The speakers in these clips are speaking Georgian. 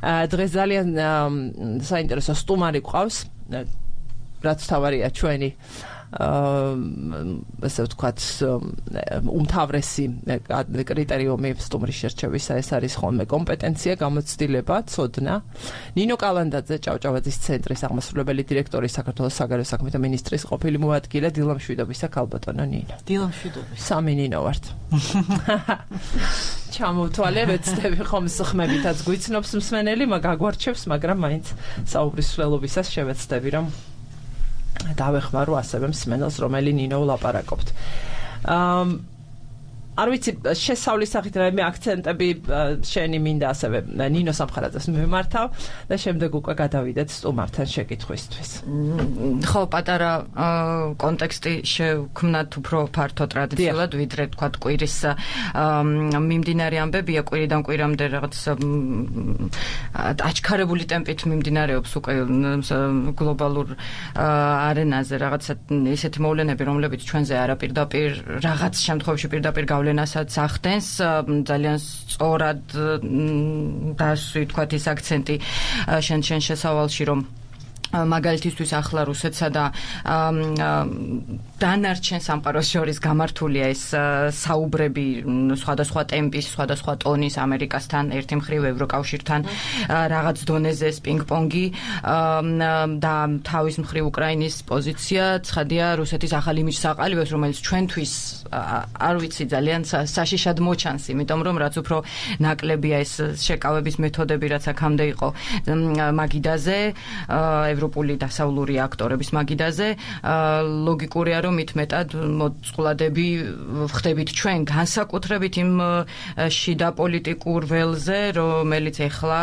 დღეს ძალიან საინტერესო სტუმარი გვყავს, რაც თავარია ჩვენი ასე ვთქვათ უმთავრესი კრიტერიუმი სტუმრის შერჩევისა ეს არის ხოლმე კომპეტენცია, გამოცდილება, ცოდნა. ნინო კალანდაძე, ჭავჭავაძის ცენტრის აღმასრულებელი დირექტორი, საქართველოს საგარეო საქმეთა მინისტრის ყოფილი მოადგილე, დილამშვიდობისა ქალბატონო ნინო. დილამშვიდობისა. სამი ნინო ვართ. ჩამოვთვალე, ვეცდები ხომ სხმებითაც გვიცნობს მსმენელი, გაგვარჩევს, მაგრამ მაინც საუბრის სვლელობისას შევეცდები, რომ დავეხმარო ასევე მსმენელს, რომელი ნინო ვლაპარაკობთ. არ ვიცი, შესავლის სახით რა მე აქცენტები შენი მინდა ასევე ნინო სამხარაძეს მიმართავ და შემდეგ უკვე გადავიდეთ სტუმართან შეკითხვისთვის. ხო, პატარა კონტექსტი შევქმნათ უფრო ფართო ტრადიციულად, ვიდრე თქვათ კვირის მიმდინარე ამბებია, კვირიდან კვირამდე რაღაც აჩქარებული ტემპით მიმდინარეობს უკვე გლობალურ არენაზე რაღაცა ისეთი მოვლენები, რომლებიც ჩვენზე არაპირდაპირ რაღაც შემთხვევაში პირდაპირ გავლენასაც ახდენს, ძალიან სწორად დასვი თქვათ ის აქცენტი შენ შესავალში, რომ მაგალითისთვის ახლა რუსეთსა და დანარჩენ სამყაროს შორის გამართულია ეს საუბრები სხვადასხვა ტემპის, სხვადასხვა ტონის ამერიკასთან, ერთი მხრივ ევროკავშირთან რაღაც დონეზე პინგ-პონგი და თავის მხრივ უკრაინის პოზიცია ცხადია რუსეთის ახალი იმიჯსაყალიბებს, რომელიც ჩვენთვის არ ვიცი ძალიან საშიშად მოჩანს, იმიტომ რომ რაც უფრო ნაკლებია ეს შეკავების მეთოდები, რაც აქამდე იყო მაგიდაზე, ევროპული დასავლური აქტორების მაგიდაზე, ლოგიკურია რომ მით მეტად მოწყვლადები ხდებით ჩვენ განსაკუთრებით იმ შიდა პოლიტიკურ ველზე, რომელიც ეხლა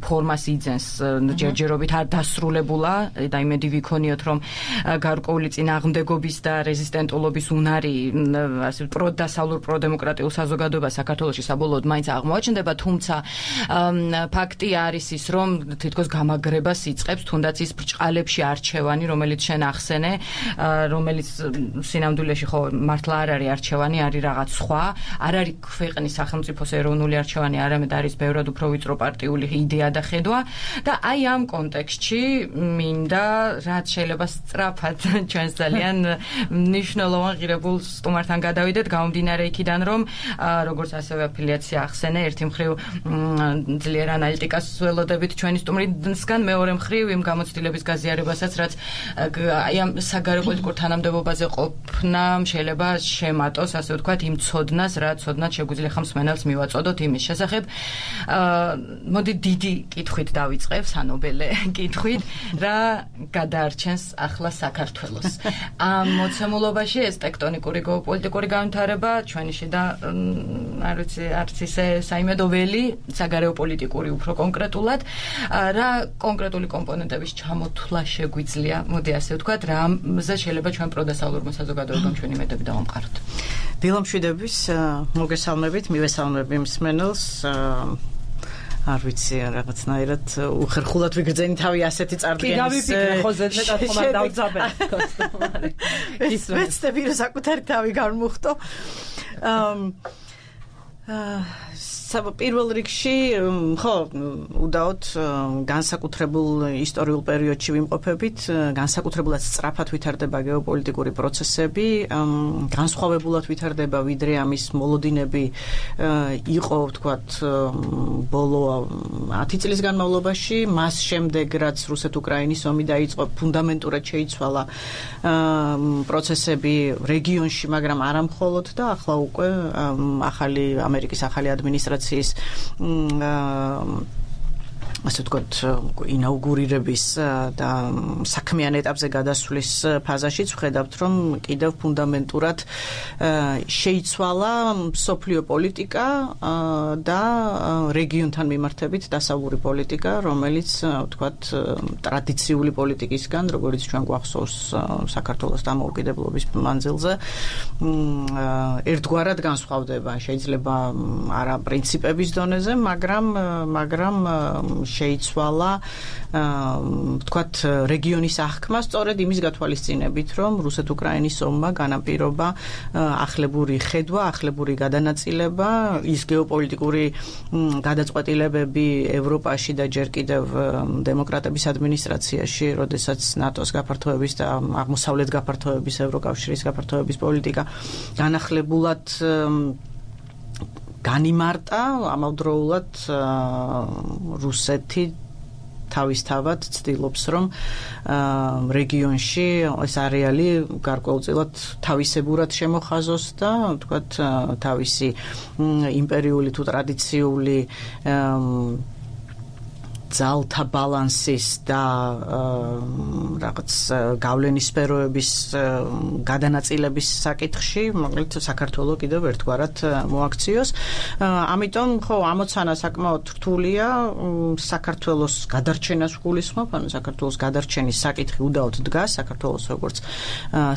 ფორმას იძენს ჯერჯერობით არ დასრულებულა და იმედი ვიქონიოთ რომ გარკვეული წინააღმდეგობის და რეზისტენტულობის უნარი ასე პროდასავლურ პროდემოკრატიულ საზოგადოებას საქართველოში საბოლოოდ მაინც აღმოაჩნდება, თუმცა ფაქტი არის ის რომ თითქოს გამაგრებას იწყებს თუნდაც ის ბრჭყალებში არჩევანი, რომელიც შენ ახსენე, რომელიც სინამდვილეში ხო მართლა არ არის არჩევანი, არის რაღაც სხვა, არ არის ქვეყნის სახელმწიფოს ეროვნული არჩევანი, არამედ არის ბევრად უფრო ვიწრო პარტიული იდეა და ხედვა და აი ამ კონტექსტში მინდა რაც შეიძლება სწრაფად ჩვენს ძალიან მნიშვნელოვან ღირებულ სტუმართან გადავიდეთ, გამომდინარე იქიდან რომ როგორც ასევე აფილიაცია ახსენე, ერთი მხრივ ძლიერ ანალიტიკას ველოდებით ჩვენი სტუმრისგან, მეორე მხრივ იმ გამოცდილების გაზიარებასაც, რაც აი ამ საგარეო პოლიტიკურ თანამდებობაზე ყოფნა შეიძლება შემატოს, ასე ვთქვათ, იმ ცოდნას, რა ცოდნაც შეგვიძლია ხა მსმენელს მივაწოდოთ იმის შესახებ. მოდი დიდი კითხვით დავიწყებ, სანობელე კითხვით, რა გადაარჩენს ახლა საქართველოს. ამ მოცემულობაში ეს ტექტონიკური გეოპოლიტიკური განვითარება ჩვენი შიდა არ ვიცი, არც ისე საიმედო ველი, საგარეო პოლიტიკური უფრო კონკრეტულად, რა კონკრეტული კომპონენტების ჩამოთვლა შეგვიძლია, მოდი ასე ვთქვათ, რამზე შეიძლება ჩვენ პროდასავლურმა საზოგადოებამ ჩვენი იმედები დავამყაროთ. დილამშვიდობის, მოგესალმებით, მივესალმები მსმენელს. არ ვიცი, რაღაცნაირად უხერხულად ვიგრძენი თავი ასეთი წარდგენის. კი, გავიფიქრე, ხო ზედმეტად ხომ არ დავძაბე. ვეცდები რომ საკუთარი თავი გამოვხტო. პირველ რიგში, ხო, უდაოდ განსაკუთრებულ ისტორიულ პერიოდში ვიმყოფებით, განსაკუთრებულად სწრაფად ვითარდება გეოპოლიტიკური პროცესები, განსხვავებულად ვითარდება, ვიდრე ამის მოლოდინები იყო, ვთქვათ, ბოლო 10 წლის განმავლობაში, მას შემდეგ, რაც რუსეთ-უკრაინის ომი დაიწყო, ფუნდამენტურად შეიცვალა პროცესები რეგიონში, მაგრამ არა მხოლოდ და ახლა უკვე ამერიკის ახალი ადმინისტრაციის ასე ვთქვათ, ინაუგურირების და საქმიან ეტაპზე გადასვლის ფაზაშიც ვხედავთ, რომ კიდევ ფუნდამენტურად შეიცვალა მსოფლიო პოლიტიკა და რეგიონთან მიმართებით დასავლური პოლიტიკა, რომელიც ვთქვათ ტრადიციული პოლიტიკისგან, როგორც ჩვენ გვახსოვს საქართველოს დამოუკიდებლობის მანძილზე, ერთგვარად განსხვავდება. შეიძლება არა პრინციპების დონეზე, მაგრამ შეიცვალა ვთქვათ რეგიონის აღქმა სწორედ იმის გათვალისწინებით, რომ რუსეთ-უკრაინის ომმა განაპირობა ახლებური ხედვა, ახლებური გადანაწილება, ის გეოპოლიტიკური გადაწყვეტილებები ევროპაში და ჯერ კიდევ დემოკრატების ადმინისტრაციაში, როდესაც ნატოს გაფართოების და აღმოსავლეთ გაფართოების, ევროკავშირის გაფართოების პოლიტიკა განახლებულად განიმარტა, ამავდროულად რუსეთი თავისთავად ცდილობს, რომ რეგიონში ეს არეალი გარკვეულწილად თავისებურად შემოხაზოს და თქვათ თავისი იმპერიული თუ ტრადიციული ძალთა ბალანსის და რაღაც გავლენის სფეროების გადანაწილების საკითხში, მოკლედ საქართველოს კიდევ ერთგვარად მოაქციოს. ამიტომ ხო ამოცანა საკმაოდ რთულია საქართველოს გადარჩენას გულისხმობ, ანუ საქართველოს გადარჩენის საკითხი უდაოდ დგას, საქართველოს როგორც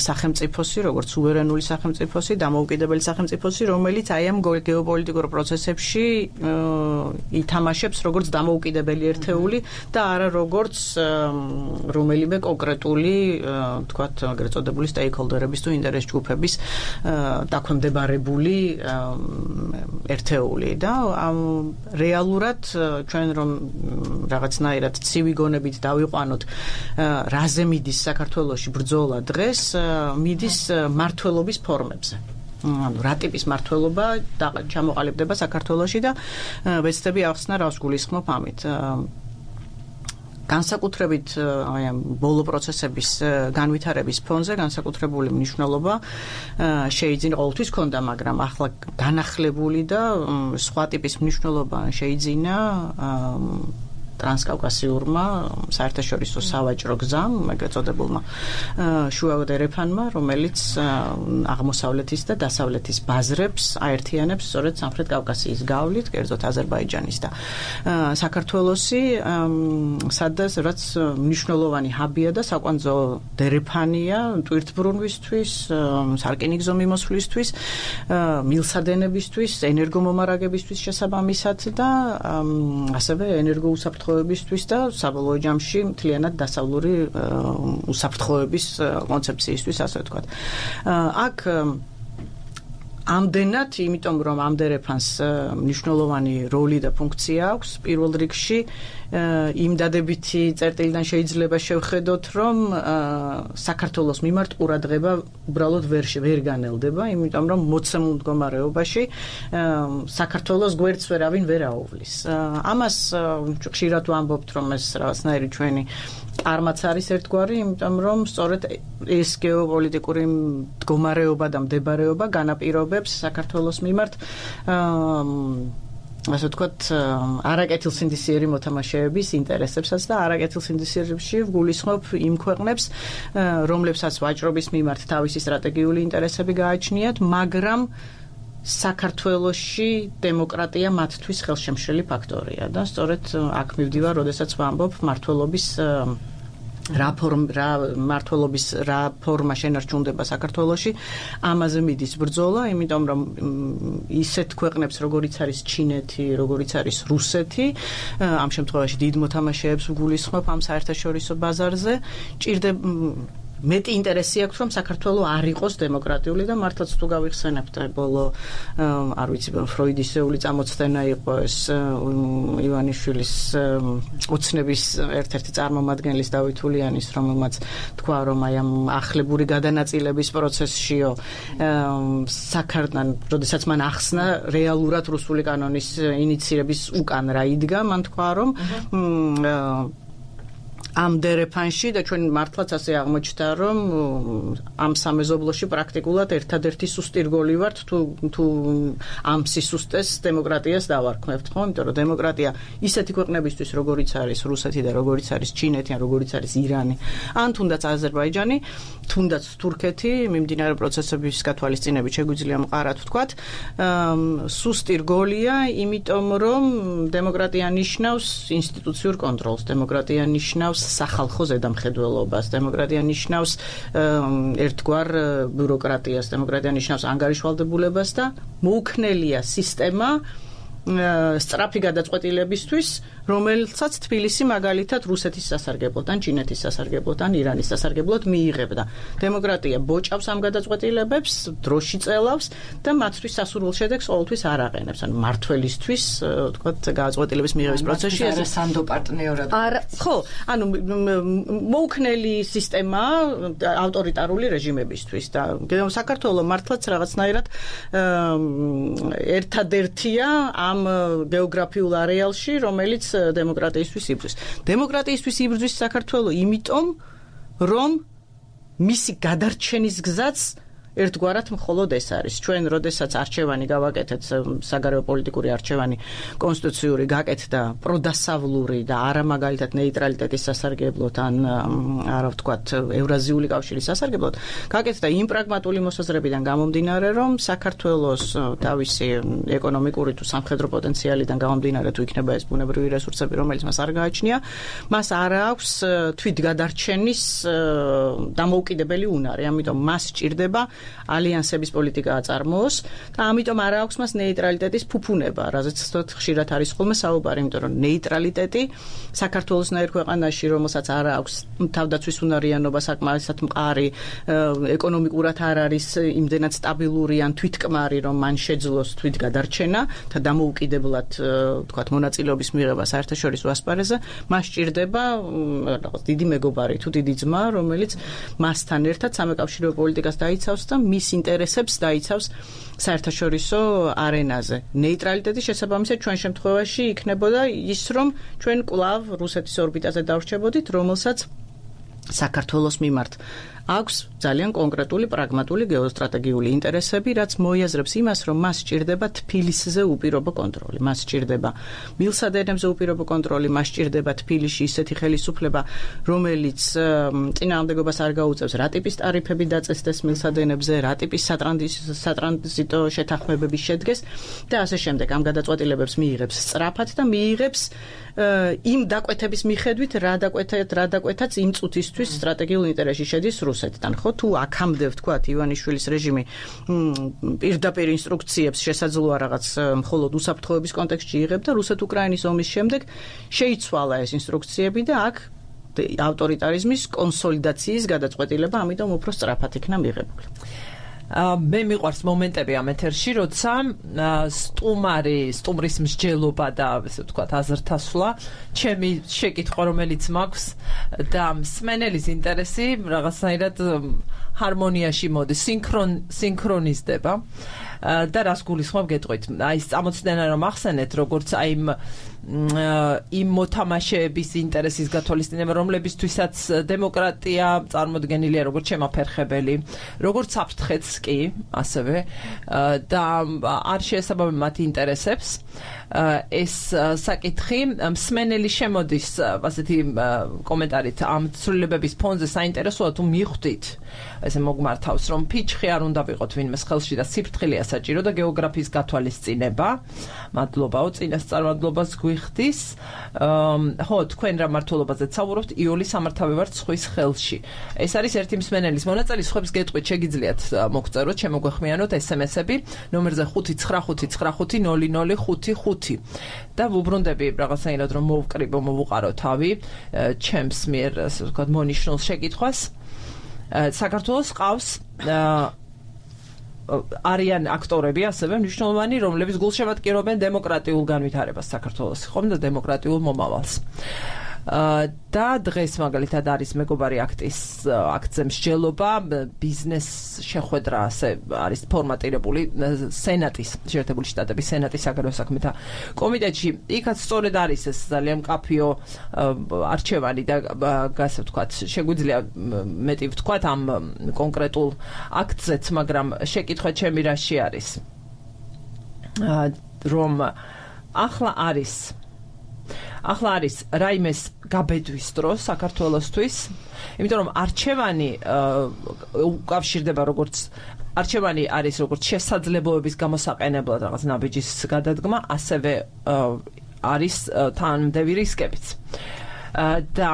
სახელმწიფოსი, როგორც სუვერენული სახელმწიფოსი, დამოუკიდებელი სახელმწიფოსი, რომელიც აი ამ გეოპოლიტიკურ პროცესებში ითამაშებს როგორც დამოუკიდებელი და არა როგორც რომელიმე კონკრეტული, თქვათ, ეგრეთ წოდებული სტეიკჰოლდერების თუ ინტერეს ჯგუფების დაქვემდებარებული ერთეული და რეალურად ჩვენ რომ რაღაცნაირად ცივი გონებით დავიყვანოთ რაზე მიდის საქართველოში ბრძოლა დღეს, მიდის მართლობის ფორმებზე. ანუ რა ტიპის მართლობა ჩამოყალიბდება საქართველოში და ვეცდები ახსნა რას გულისხმობ ამით. განსაკუთრებით აი ამ ბოლო პროცესების განვითარების ფონზე განსაკუთრებული მნიშვნელობა შეიძინა, ყოველთვის ჰქონდა, მაგრამ ახლა განახლებული და სხვა ტიპის მნიშვნელობა შეიძინა ტრანსკავკასიურმა საერთაშორისო სავაჭრო გზამ, ეგრეთ წოდებულმა შუა ერეფანმა, რომელიც აღმოსავლეთის და დასავლეთის ბაზრებს აერთიანებს სწორედ სამხრეთ კავკასიის გავლით, კერძოდ აზერბაიჯანის და საქართველოსი, სადაც რაც მნიშვნელოვანი ჰაბია და საკვანძო დერეფანია ტვირთბრუნვისთვის, სარკინიგზო მიმოსვლისთვის, მილსადენებისთვის, ენერგომომარაგებისთვის შესაბამისად და ასევე ენერგოუსაფრთხოებისთვის და საბოლოო ჯამში მთლიანად დასავლური უსაფრთხოების კონცეფციისთვის, ასე ვთქვათ. აქ ამდენად, იმიტომ რომ ამ დერეფანს მნიშვნელოვანი როლი და ფუნქცია აქვს, პირველ რიგში იმ დადებითი წერტილიდან შეიძლება შევხედოთ, რომ საქართველოს მიმართ ყურადღება უბრალოდ ვერ განელდება, იმიტომ რომ მოცემულ მდგომარეობაში საქართველოს გვერდს ვერავინ ვერ აუვლის. ამას ხშირად ვამბობთ, რომ ეს რაღაცნაირი ჩვენი წარმაც არის ერთგვარი, იმიტომ რომ სწორედ ეს გეოპოლიტიკური მდგომარეობა და მდებარეობა განაპირობებს საქართველოს მიმართ ასე ვთქვათ, არაკეთილსინდისიერი მოთამაშეების ინტერესებსაც და არაკეთილსინდისიერებში ვგულისხმობ იმ ქვეყნებს, რომლებსაც ვაჭრობის მიმართ თავისი სტრატეგიული ინტერესები გააჩნიათ, მაგრამ საქართველოში დემოკრატია მათთვის ხელშემშლელი ფაქტორია და სწორედ აქ მივდივარ, როდესაც ვამბობ მართლობის რა ფორმა შენარჩუნდება საქართველოში, ამაზე მიდის ბრძოლა, იმიტომ რომ ისეთ ქვეყნებს, როგორიც არის ჩინეთი, როგორიც არის რუსეთი, ამ შემთხვევაში დიდ მოთამაშეებს ვგულისხმობ ამ საერთაშორისო ბაზარზე, ჭირდება მეტი ინტერესი აქვს, რომ საქართველო არ იყოს დემოკრატიული და მართლაც თუ გავიხსენებთ ბოლო, არ ვიცი, ფროიდისეული წამოწდენა იყო ეს ივანიშვილის ოცნების ერთ-ერთი წარმომადგენლის დავით ულიანის, რომელმაც თქვა, რომ აი ამ ახლებური გადანაწილების პროცესშიო როდესაც მან ახსნა რეალურად რუსული კანონის ინიციირების უკან რა იდგა, მან თქვა, რომ ამ დერეფანში და ჩვენ მართლაც ასე აღმოჩნდა, რომ ამ სამეზობლოში პრაქტიკულად ერთადერთი სუსტი რგოლი ვართ, თუ ამ სისუსტეს დემოკრატიას დავარქმევთ, ხო? იმიტომ რომ დემოკრატია ისეთი ქვეყნებისთვის, როგორიც არის რუსეთი და როგორიც არის ჩინეთი, ან როგორიც არის ირანი, ან თუნდაც აზერბაიჯანი, თუნდაც თურქეთი, მიმდინარე პროცესების გათვალისწინებით შეგვიძლია მყარად ვთქვათ, სუსტი რგოლია, იმიტომ რომ დემოკრატია ნიშნავს ინსტიტუციურ კონტროლს, დემოკრატია ნიშნავს სახალხო ზედამხედველობას, დემოკრატია ნიშნავს ერთგვარ ბიუროკრატიას, დემოკრატია ნიშნავს ანგარიშვალდებულებას და მოუქნელია სისტემა სწრაფი გადაწყვეტილებისთვის, რომელსაც თბილისი მაგალითად რუსეთის სასარგებლოდ, ან ჩინეთის სასარგებლოდ, ან ირანის სასარგებლოდ მიიღებდა. დემოკრატია ბოჭავს ამ გადაწყვეტილებებს, დროში წელავს და მათთვის სასურველ შედეგს ყოველთვის არ აყენებს. ან მართველისთვის, ვთქვათ, გადაწყვეტილების მიღების პროცესში ეს სანდო პარტნიორად. ხო, ანუ მოუქნელი სისტემა ავტორიტარული რეჟიმებისთვის და საქართველოს მართლაც რაღაცნაირად ერთადერთია ამ გეოგრაფიულ არეალში, რომელიც დემოკრატიისთვის იბრძვის. დემოკრატიისთვის იბრძვის საქართველოს იმიტომ, რომ მისი გადარჩენის გზაც ერთგვარად მხოლოდ ეს არის. ჩვენ როდესაც არჩევანი გავაკეთეთ, საგარეო პოლიტიკური არჩევანი კონსტიტუციური გაკეთდა პროდასავლური და არა მაგალითად ნეიტრალიტეტის სასარგებლოდ ან არა ვთქვათ ევრაზიული კავშირის სასარგებლოდ, გაკეთდა იმ პრაგმატული მოსაზრებიდან გამომდინარე, რომ საქართველოს თავისი ეკონომიკური თუ სამხედრო პოტენციალიდან გამომდინარე თუ იქნება ეს ბუნებრივი რესურსები, რომელიც მას არ გააჩნია, მას არ აქვს თვითგადარჩენის დამოუკიდებელი უნარი, ამიტომ მას სჭირდება ალიანსების პოლიტიკა აწარმოოს და ამიტომ არ აქვს მას ნეიტრალიტეტის ფუფუნება, რაზეც ხშირად არის ხოლმე საუბარი, იმიტომ რომ ნეიტრალიტეტი საქართველოსნაირ ქვეყანაში, რომელსაც არ აქვს თავდაცვის უნარიანობა საკმარისად მყარი, ეკონომიკურად არ არის იმდენად სტაბილური ან თვითკმარი, რომ მან შეძლოს თვითგადარჩენა და დამოუკიდებლად, ვთქვათ, მონაწილეობის მიღება საერთაშორისო ასპარეზზე, მას სჭირდება რაღაც დიდი მეგობარი თუ დიდი ძმა, რომელიც მასთან ერთად სამეკავშირეო პოლიტიკას დაიცავს და მის ინტერესებს დაიცავს საერთაშორისო არენაზე. ნეიტრალიტეტის შესაბამისად ჩვენ შემთხვევაში იქნებოდა ის, რომ ჩვენ კვლავ რუსეთის ორბიტაზე დავრჩებოდით, რომელსაც საქართველოს მიმართ აქვს ძალიან კონკრეტული პრაგმატული გეოსტრატეგიული ინტერესები, რაც მოიაზრებს იმას, რომ მას სჭირდება თბილისზე უპირობო კონტროლი, მას სჭირდება მილსადენებზე უპირობო კონტროლი, მას სჭირდება თბილისში ისეთი ხელისუფლება, რომელიც წინააღმდეგობას არ გაუწევს, რა ტიპის ტარიფები დაწესდეს მილსადენებზე, რა ტიპის სატრანზიტო შეთანხმებები შედგეს და ასე შემდეგ. ამ გადაწყვეტილებებს მიიღებს სწრაფად და მიიღებს იმ დაკვეთების მიხედვით, რა დაკვეთაც იმ წუთისთვის სტრატეგიულ ინტერესში შედის რუსეთთან. ხო, თუ აქამდე ვთქვათ, ივანიშვილის რეჟიმი პირდაპირ ინსტრუქციებს შესაძლოა რაღაც მხოლოდ უსაფრთხოების კონტექსტში იღებდა, რუსეთ-უკრაინის ომის შემდეგ შეიცვალა ეს ინსტრუქციები და აქ ავტორიტარიზმის კონსოლიდაციის გადაწყვეტილება ამიტომ უფრო სწრაფად იქნა მიღებული. მე მიყვარს მომენტები ამ ეთერში, როცა სტუმრის მსჯელობა და ესე ვთქვათ აზრთასვლა, ჩემი შეკითხვა, რომელიც მაქვს და მსმენელის ინტერესი რაღაცნაირად ჰარმონიაში მოდის, სინქრონიზდება. და რას გულისხმობ გეტყვით. აი წამოწდენა რომ ახსენეთ, როგორც აი იმ მოთამაშეების ინტერესის გათვალისწინება, რომლებისთვისაც დემოკრატია წარმოდგენილია როგორც შემაფერხებელი, როგორც საფრთხეც კი, ასევე და არ შეესაბამება მათ ინტერესებს. ეს საკითხი მსმენელი შემოდის ასეთი კომენტარით ამ ცვლილებების ფონზე საინტერესოა თუ მიხვდით ესე მოგმართავს რომ ფიჩხი არ უნდა ვიყოთ ვინმეს ხელში და სიფრთხილეა საჭირო და გეოგრაფიის გათვალისწინება. მადლობაო წინასწარმადლობას გვიხდის. ხო, თქვენ რა მართლობაზეც საუბრობთ, იული სამართავი ვართ სხვის ხელში. ეს არის ერთი მსმენელის მონაწილე, სხვებს გეტყვით შეგიძლიათ მოგწეროთ, შემოგვეხმიანოთ SMS-ები ნომერზე 5955005 და ვუბრუნდები რაღაცნაირად რომ მოვუყარო თავი ჩემს მიერ ასე ვთქვათ მონიშნულ შეკითხვას. საქართველოს ყავს არიან აქტორები ასევე მნიშვნელოვანი, რომლებიც გულშემატკივრობენ დემოკრატიულ განვითარებას საქართველოს, ხომ და დემოკრატიულ მომავალს. და დღეს მაგალითად არის მეგობარი აქტზე მსჯელობა, ბიზნეს შეხვედრა ასე არის ფორმატირებული სენატის, შეერთებული შტატების სენატის საგარეო საქმეთა კომიტეტში. იქაც სწორედ არის ეს ძალიან მკაფიო არჩევანი და ასე ვთქვათ, შეგვიძლია მეტი ვთქვათ ამ კონკრეტულ აქტზეც, მაგრამ შეკითხვა ჩემი რაში არის, რომ ახლა არის რაიმეს გაბედვის დრო საქართველოსთვის, იმიტომ რომ არჩევანი უკავშირდება არჩევანი არის როგორც შესაძლებლობების გამოსაყენებლად რაღაც ნაბიჯის გადადგმა, ასევე არის თანმდევი რისკებიც. და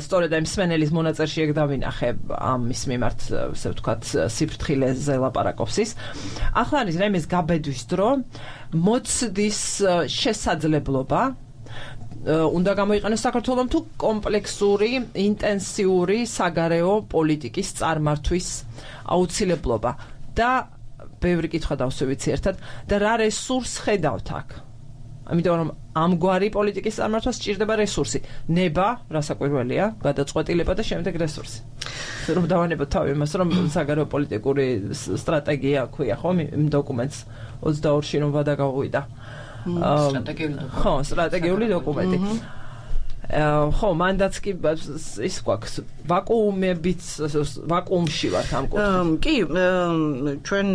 სწორედ ამ მსმენელის მონაწერში ეგ დავინახე ამის მიმართ, ასე ვთქვათ, სიფრთხილეზე ლაპარაკობს ის. ახლა არის რამეს გაბედვის დრო, მოცდის შესაძლებლობა უნდა გამოიყენოს საქართველოს თუ კომპლექსური, ინტენსიური საგარეო პოლიტიკის წარმართვის აუცილებლობა და ბევრი კითხვა დავსვევიცი ერთად და რა რესურს ხედავთ აქ. ამიტომ რომ ამგვარი პოლიტიკის წარმართვა სჭირდება რესურსი, ნება, რასაკვირველია, გადაწყვეტილება და შემდეგ რესურსი. რომ დავანებოთ თავი იმას, რომ საგარეო პოლიტიკური სტრატეგია ქვია ხომ იმ დოკუმენტს 22-ში რომ ვადა გაღვიდა. სტრატეგიული დოკუმენტი. ხო, მანდაც კი ის გვაქვს ვაკუუმებით, ვაკუუმში ვართ ამ კუთხით. კი, ჩვენ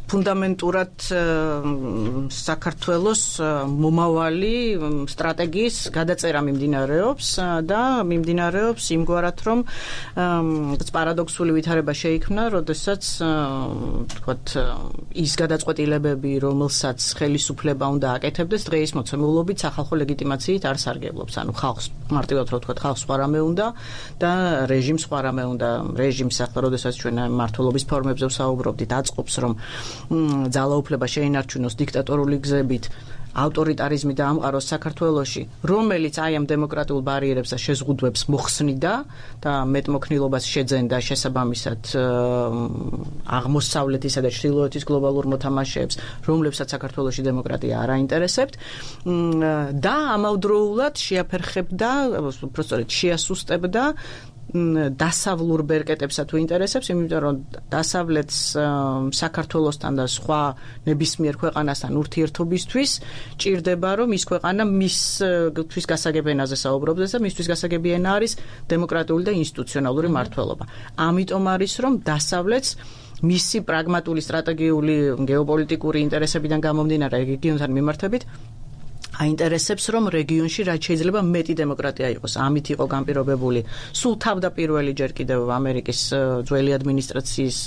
ფუნდამენტურად საქართველოს მომავალი სტრატეგიის გადაწერა მიმდინარეობს და მიმდინარეობს იმგვარად, რომ პარადოქსული ვითარება შეიქმნა, როდესაც თქვათ ის გადაწყვეტილებები, რომელსაც ხელისუფლება უნდა აკეთებდეს, დღეის მოცემულობით სახალხო ლეგიტიმაციით არ სარგებლობს. ანუ ხალხს მარტივად რო ვთქვათ, ხალხს სხვა რამე უნდა და რეჟიმს სხვა რამე უნდა. რეჟიმს ახლა როდესაც ჩვენ მართლობის ფორმებზე ვსაუბრობდით, აწყობს რომ ძალაუფლება შეინარჩუნოს დიქტატორული გზებით, ავტორიტარიზმი დაამყაროს საქართველოში, რომელიც აი ამ დემოკრატიულ ბარიერებს და შეზღუდვებს მოხსნიდა და მეტმოქნილობას შეძენდა შესაბამისად აღმოსავლეთისა და ჩრდილოეთის გლობალურ მოთამაშეებს, რომლებსაც საქართველოში დემოკრატია არ აინტერესებთ და ამავდროულად შეაფერხებდა, უბრალოდ შეასუსტებდა დასავლურ ბერკეტებსა თუ ინტერესებს, იმიტომ რომ დასავლეთს საქართველოსთან და სხვა ნებისმიერ ქვეყანასთან ურთიერთობისთვის ჭირდება, რომ ის ქვეყანა მისთვის გასაგებ ენაზე საუბრობდეს და მისთვის გასაგები ენა არის დემოკრატიული და ინსტიტუციონალური მმართველობა. ამიტომ არის, რომ დასავლეთს მისი პრაგმატული სტრატეგიული გეოპოლიტიკური ინტერესებიდან გამომდინარე რეგიონთან მიმართებით აინტერესებს, რომ რეგიონში რაც შეიძლება მეტი დემოკრატია იყოს. ამით იყო განპირობებული სულ თავდაპირველი ჯერ კიდევ ამერიკის ძველი ადმინისტრაციის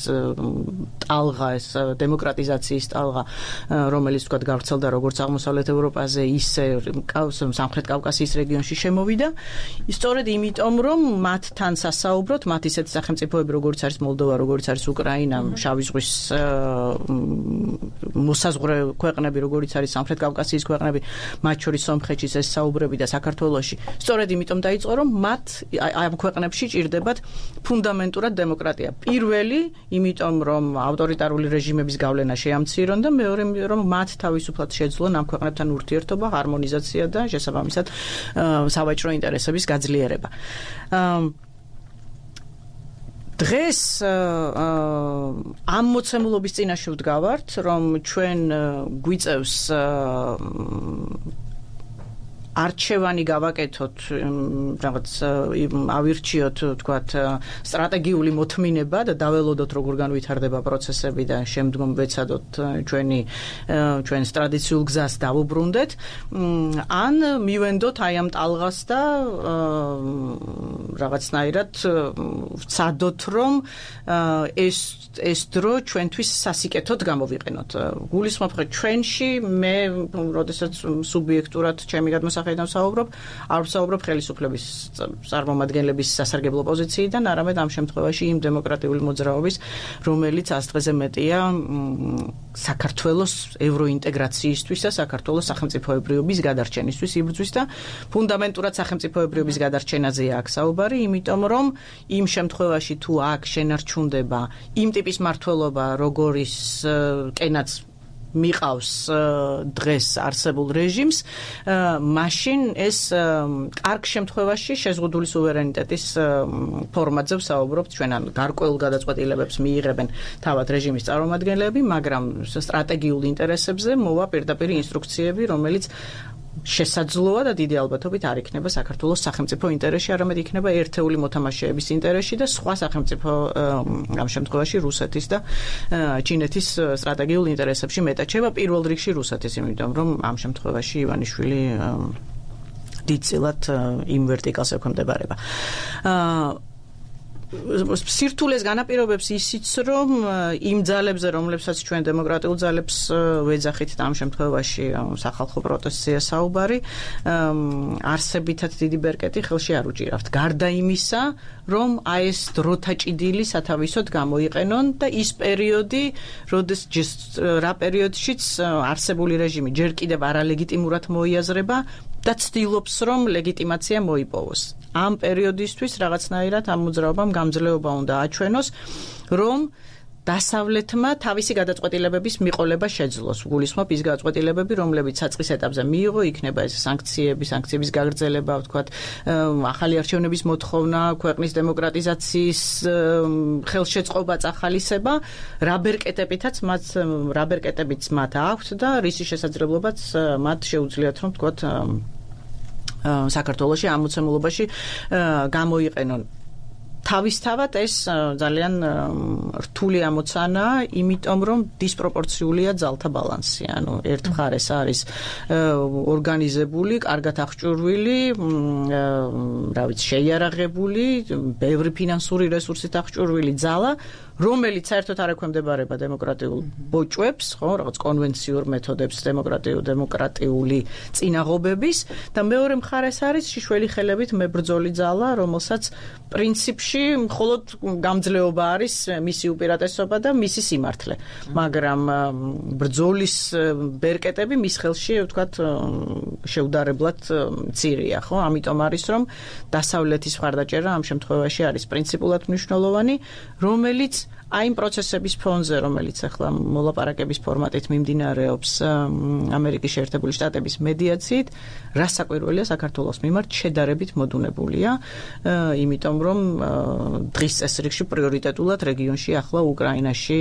ტალღა, ეს დემოკრატიზაციის ტალღა, რომელიც თქვა გავრცელდა როგორც აღმოსავლეთ ევროპაზე, ისე სამხრეთ კავკასიის რეგიონში შემოვიდა. სწორედ იმიტომ, რომ მათთან სასაუბროთ, მათ ისეთი სახელმწიფოები, როგორც არის მოლდოვა, როგორც არის უკრაინა, შავი ზღვის მოსაზღვრე ქვეყნები, როგორც არის სამხრეთ კავკასიის ქვეყნები, მათ შორის სომხეთში ეს საუბრები და საქართველოში. სწორედ იმიტომ დაიწყო, რომ მათ ამ ქვეყნებში ჭირდებათ ფუნდამენტურად დემოკრატია. პირველი, იმიტომ რომ ავტორიტარული რეჟიმების გავლენა შეამცირონ და მეორე, რომ მათ თავისუფლად შეძლონ ამ ქვეყნებთან ურთიერთობა, ჰარმონიზაცია და შესაბამისად სავაჭრო ინტერესების გაძლიერება. დღეს ამ მოცემულობის წინაშე ვდგავართ, რომ ჩვენ გვიწევს არჩევანი გავაკეთოთ, რაღაც ავირჩიოთ, თქვათ, სტრატეგიული მოთმინება და დაველოდოთ როგორ განვითარდება პროცესები და შემდგომ ვეცადოთ ჩვენს ტრადიციულ გზას დავუბრუნდეთ, ან მივენდოთ აი ამ ტალღას და რაღაცნაირად ვცადოთ, რომ ეს დრო ჩვენთვის სასიკეთოდ გამოვიყენოთ. გულისხმობ, ჩვენში მე, როდესაც სუბიექტურად ჩემი გადმოსახედიდან არ ვსაუბრობ ხელისუფლების წარმომადგენლების სასარგებლო პოზიციიდან, არამედ ამ შემთხვევაში იმ დემოკრატიული მოძრაობის, რომელიც ასდღეზე მეტია საქართველოს ევროინტეგრაციისთვის და საქართველოს სახელმწიფოებრიობის გადარჩენისთვის იბრძვის და ფუნდამენტურად სახელმწიფოებრიობის გადარჩენაზეა აქ საუბარი, იმიტომ რომ იმ შემთხვევაში თუ აქ შენარჩუნდება იმ ტიპის მმართველობა, როგორის კენაც მიყავს დღეს არსებულ რეჟიმს, მაშინ ეს კარგ შემთხვევაში შეზღუდული სუვერენიტეტის ფორმატზე ვსაუბრობთ, ჩვენ ან გარკვეულ გადაწყვეტილებებს მიიღებენ თავად რეჟიმის წარმომადგენლები, მაგრამ სტრატეგიულ ინტერესებზე მოვა პირდაპირ ინსტრუქციები, რომელიც შესაძლოა და დიდი ალბათობით არ იქნება საქართველოს სახელმწიფო ინტერესში, არამედ იქნება ერთეული მოთამაშეების ინტერესში და სხვა სახელმწიფო ამ შემთხვევაში რუსეთის და ჩინეთის სტრატეგიულ ინტერესებში მეტაჩება პირველ რიგში რუსეთის, იმიტომ რომ ამ შემთხვევაში ივანიშვილი დიდწილად იმ ვერტიკალს ექვემდებარება. სირთულეს განაპირობებს ისიც, რომ იმ ძალებზე, რომლებსაც ჩვენ დემოკრატიულ ძალებს ვეძახით და ამ შემთხვევაში სახალხო პროტესტია საუბარი, არსებითად დიდი ბერკეტი ხელში არ უჭირავთ. გარდა იმისა, რომ აი ეს დროთა ჭიდილი სათავისოდ გამოიყენონ და ის პერიოდი, რა პერიოდშიც არსებული რეჟიმი ჯერ კიდევ არალეგიტიმურად მოიაზრება და ცდილობს, რომ ლეგიტიმაცია მოიპოვოს. ამ პერიოდისთვის რაღაცნაირად ამ მოძრაობამ გამძლეობა უნდა აჩვენოს, რომ დასავლეთმა თავისი გადაწყვეტილებების მიყოლება შეძლოს. გულისხმობ ის გადაწყვეტილებები, რომლებიც საწყის ეტაპზე მიიღო, იქნება ეს სანქციების გაგრძელება, ვთქვათ, ახალი არჩევნების მოთხოვნა, ქვეყნის დემოკრატიზაციის ხელშეწყობა, წახალისება, რა ბერკეტებიც მათ აქვთ და რისი შესაძლებლობაც მათ შეუძლიათ, რომ ვთქვათ, საქართველოში ამ მოცემულობაში გამოიყენონ. თავისთავად ეს ძალიან რთული ამოცანაა, იმიტომ რომ დისპროპორციულია ძალთა ბალანსი. ანუ ერთ მხარეს არის ორგანიზებული, კარგად აღჭურვილი, შეიარაღებული, ბევრი ფინანსური რესურსით აღჭურვილი ძალა, რომელიც საერთოდ არ ექვემდებარება დემოკრატიულ ბოჭვებს, ხო, რაღაც კონვენციურ მეთოდებს დემოკრატიული წინაღობების და მეორე მხარეს არის შიშველი ხელებით მებრძოლი ძალა, რომელსაც პრინციპში მხოლოდ გამძლეობა არის მისი უპირატესობა და მისი სიმართლე. მაგრამ ბრძოლის ბერკეტები მის ხელში, ვთქვათ, შეუდარებლად მცირეა, ხო? ამიტომ არის, რომ დასავლეთის მხარდაჭერა ამ შემთხვევაში არის პრინციპულად მნიშვნელოვანი, რომელიც აი იმ პროცესების ფონზე, რომელიც ახლა მოლაპარაკების ფორმატით მიმდინარეობს ამერიკის შეერთებული შტატების მედიაციით, რასაკვირველია საქართველოს მიმართ შედარებით მოდუნებულია, იმიტომ რომ დღის წესრიგში პრიორიტეტულად რეგიონში ახლა უკრაინაში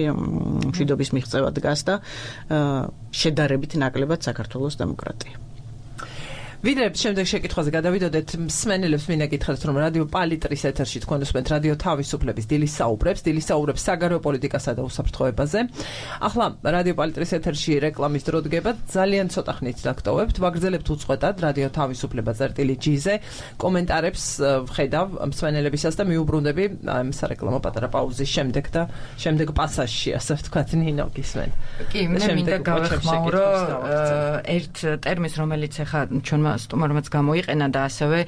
მშვიდობის მიღწევა დგას და შედარებით ნაკლებად საქართველოს დემოკრატია. ვიდრე შემდეგ შეკითხვაზე გადავიდოდეთ, მსმენელებს მინდა გითხრათ, რომ რადიო პალიტრის ეთერში თქვენ უსმენთ რადიო თავისუფლების დილის საუბრებს საგარეო პოლიტიკასა და უსაფრთხოებაზე. ახლა რადიო პალიტრის ეთერში რეკლამის დრო დგება, ძალიან ცოტა ხნით დაგტოვებთ, ვაგრძელებთ უწყვეტად რადიო თავისუფლება.gz-ზე კომენტარებს ვხედავ მსმენელებისას და მიუბრუნდები ამ სარეკლამო პატარა პაუზის შემდეგ და შემდეგ პასაჟში, ასე ვთქვათ, ნინო გისმენ. კი, მე მინდა გავეხმაურო ერთ ტერმინს, რომელიც ახლა ჩვენმა სტუმარმა გამოიყენა და ასევე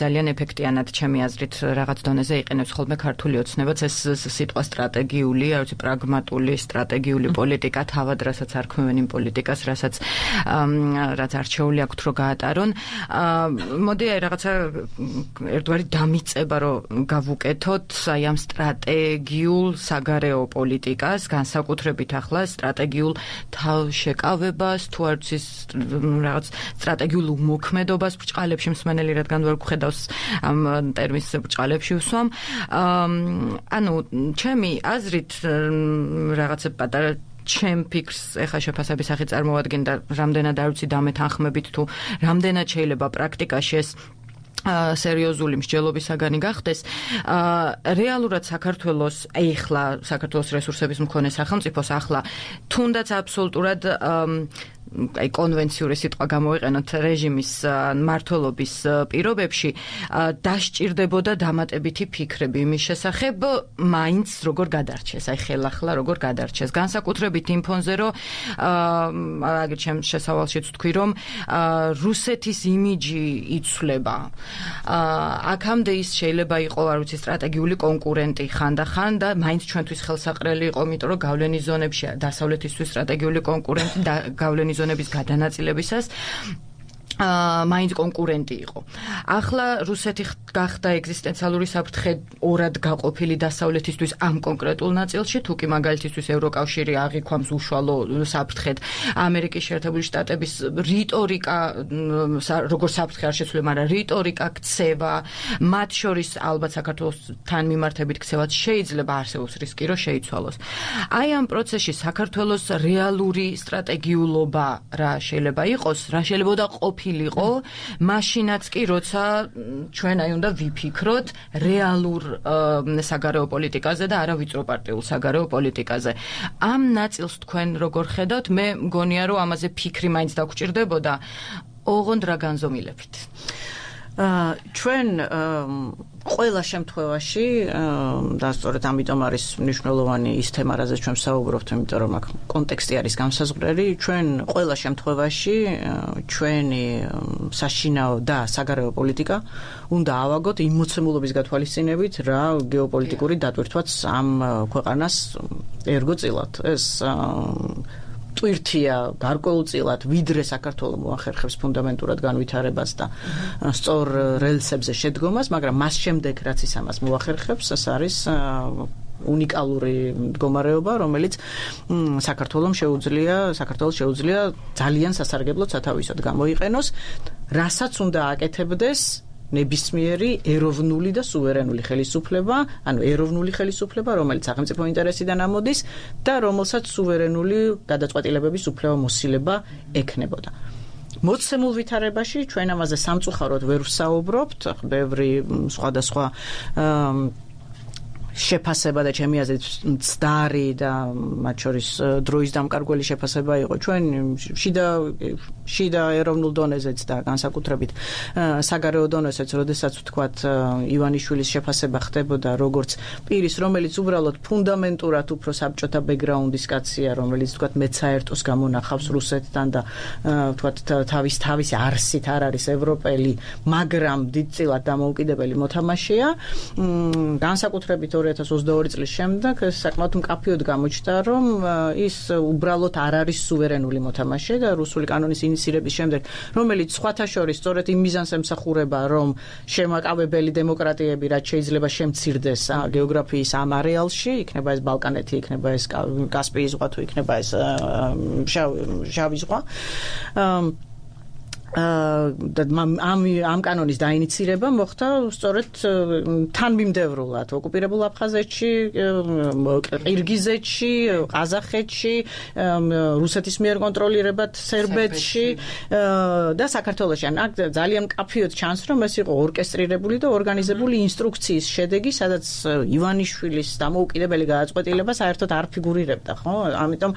ძალიან ეფექტიანად ჩემი აზრით რაღაც დონეზე იყენებს ხოლმე ქართული ოცნებაც ეს სიტყვა სტრატეგიული, არც პრაგმატული სტრატეგიული პოლიტიკა, თავად რასაც არ ქმნიან იმ პოლიტიკას, რაც არჩეული აქვთ რომ გაატარონ. მოდი აი რაღაცა ერთგვარი დამიწება რომ გავუკეთოთ აი ამ სტრატეგიულ საგარეო პოლიტიკას, განსაკუთრებით ახლა სტრატეგიულ თავშეკავებას, თუ არც ის რაღაც სტრატეგიულ მოქმედობას ბრჭყალებში მსმენელი რადგან ვერ გვხედავს ამ ტერმინს ბრჭყალებში ვსვამ. ანუ ჩემი აზრით რაღაცა პატარა ჩემ ფიქრს ეხა შეფასების სახით წარმოვადგენ და რამდენად არ ვიცი დამეთანხმებით თუ რამდენად შეიძლება პრაქტიკაში ეს სერიოზული მსჯელობის საგანი გახდეს. რეალურად საქართველოს ეხლა საქართველოს რესურსების მქონე სახელმწიფოს ახლა თუნდაც აბსოლუტურად აი კონვენციური სიტყვა გამოიყენოთ რეჟიმის მმართველობის პირობებში დასჭირდებოდა დამატებითი ფიქრები იმის შესახებ მაინც როგორ გადარჩეს, აი ხელახლა როგორ გადარჩეს. განსაკუთრებით იმ ფონზე, რომ აგერ ჩემ შესავალშიც თქვი, რომ რუსეთის იმიჯი იცვლება. აქამდე ის შეიძლება იყო, არ ვიცი, სტრატეგიული კონკურენტი ხანდახან და მაინც ჩვენთვის ხელსაყრელი იყო, იმიტომ რომ გავლენის ზონებში დასავლეთისთვის სტრატეგიული კონკურენტი და გავლენის ზონების გადანაწილებისას მაინც კონკურენტი იყო. ახლა რუსეთი გახდა ეგზისტენციალური საფრთხე ორად გაყოფილი დასავლეთისთვის ამ კონკრეტულ ნაწილში, თუ კი მაგალითისთვის ევროკავშირი აღიქვამს უშუალო საფრთხედ ამერიკის შეერთებული შტატების რიტორიკა, როგორც საფრთხე არ შეცვლება, მაგრამ რიტორიკა ქცევა, მათ შორის ალბათ საქართველოსთან მიმართებით ქცევაც შეიძლება არსებობს რისკი, რომ შეიცვალოს. აი ამ პროცესში საქართველოს რეალური სტრატეგიულობა რა შეიძლება იყოს, რა შეიძლება და ყოფილიყო, მაშინაც კი როცა ჩვენ აი უნდა ვიფიქროთ რეალურ საგარეო პოლიტიკაზე და არა ვიწრო პარტიულ საგარეო პოლიტიკაზე. ამ ნაწილს თქვენ როგორ ხედავთ? მე მგონია რომ ამაზე ფიქრი მაინც დაგჭირდებოდა. ოღონდ რა განზომილებით? ჩვენ ყველა შემთხვევაში და სწორედ ამიტომ არის მნიშვნელოვანი ის თემა, რაზეც ჩვენ ვსაუბრობთ, იმიტომ რომ აქ კონტექსტი არის განსაზღვრელი, ჩვენ ყველა შემთხვევაში ჩვენი საშინაო და საგარეო პოლიტიკა უნდა ავაგოთ იმ მოცემულობის გათვალისწინებით, რა გეოპოლიტიკური დატვირთვაც ამ ქვეყანას ერგოწილად. ეს ტვირთია გარკვეულწილად ვიდრე საქართველოს მოახერხებს ფუნდამენტურად განვითარებას და სწორ რელსებზე შედგომას, მაგრამ მას შემდეგ რაც ის ამას მოახერხებს, ეს არის უნიკალური მდგომარეობა, რომელიც საქართველოს შეუძლია ძალიან სასარგებლოდ სათავისოდ გამოიყენოს, რასაც უნდა აკეთებდეს ნებისმიერი ეროვნული და სუვერენული ხელისუფლება, ანუ ეროვნული ხელისუფლება, რომელიც სახელმწიფო ინტერესიდან ამოდის და რომელსაც სუვერენული გადაწყვეტილებების უფლება-მოსილება ექნებოდა. მოცემულ ვითარებაში ჩვენ ამაზე სამწუხაროდ ვერ ვსაუბრობთ, ბევრი სხვადასხვა შეფასება და ჩემი აზრით მცდარი და მათ შორის დროის დამკარგველი შეფასება იყო ჩვენ შიდა ეროვნულ დონეზეც და განსაკუთრებით საგარეო დონეზეც, როდესაც ვთქვათ ივანიშვილის შეფასება ხდებოდა როგორც პირის, რომელიც უბრალოდ ფუნდამენტურად უფრო საბჭოთა ბექგრაუნდის კაცია, რომელიც ვთქვათ მეც საერთოს გამონახავს რუსეთთან და ვთქვათ თავისი არსით არ არის ევროპელი, მაგრამ დიდწილად დამოუკიდებელი მოთამაშეა. განსაკუთრებით 2022 წლის შემდეგ საკმაოდ მკაფიოდ გამოჩნდა, რომ ის უბრალოდ არ არის სუვერენული მოთამაშე და რუსული კანონის ინიციირების შემდეგ, რომელიც სხვათა შორის სწორედ იმ მიზანს ემსახურება, რომ შემაკავებელი დემოკრატიები რაც შეიძლება შემცირდეს გეოგრაფიის ამ არეალში, იქნება ეს ბალკანეთი, იქნება ეს კასპიის ზღვა თუ იქნება ეს შავი ზღვა. ამ კანონის დაინიცირება მოხდა სწორედ თანმიმდევრულად ოკუპირებულ აფხაზეთში, ყირგიზეთში, ყაზახეთში, რუსეთის მიერ კონტროლირებად სერბეთში და საქართველოში. აქ ძალიან მკაფიოდ ჩანს, რომ ეს იყო ორკესტრირებული და ორგანიზებული ინსტრუქციის შედეგი, სადაც ივანიშვილის დამოუკიდებელი გადაწყვეტილება საერთოდ არ ფიგურირებდა, ხო? ამიტომ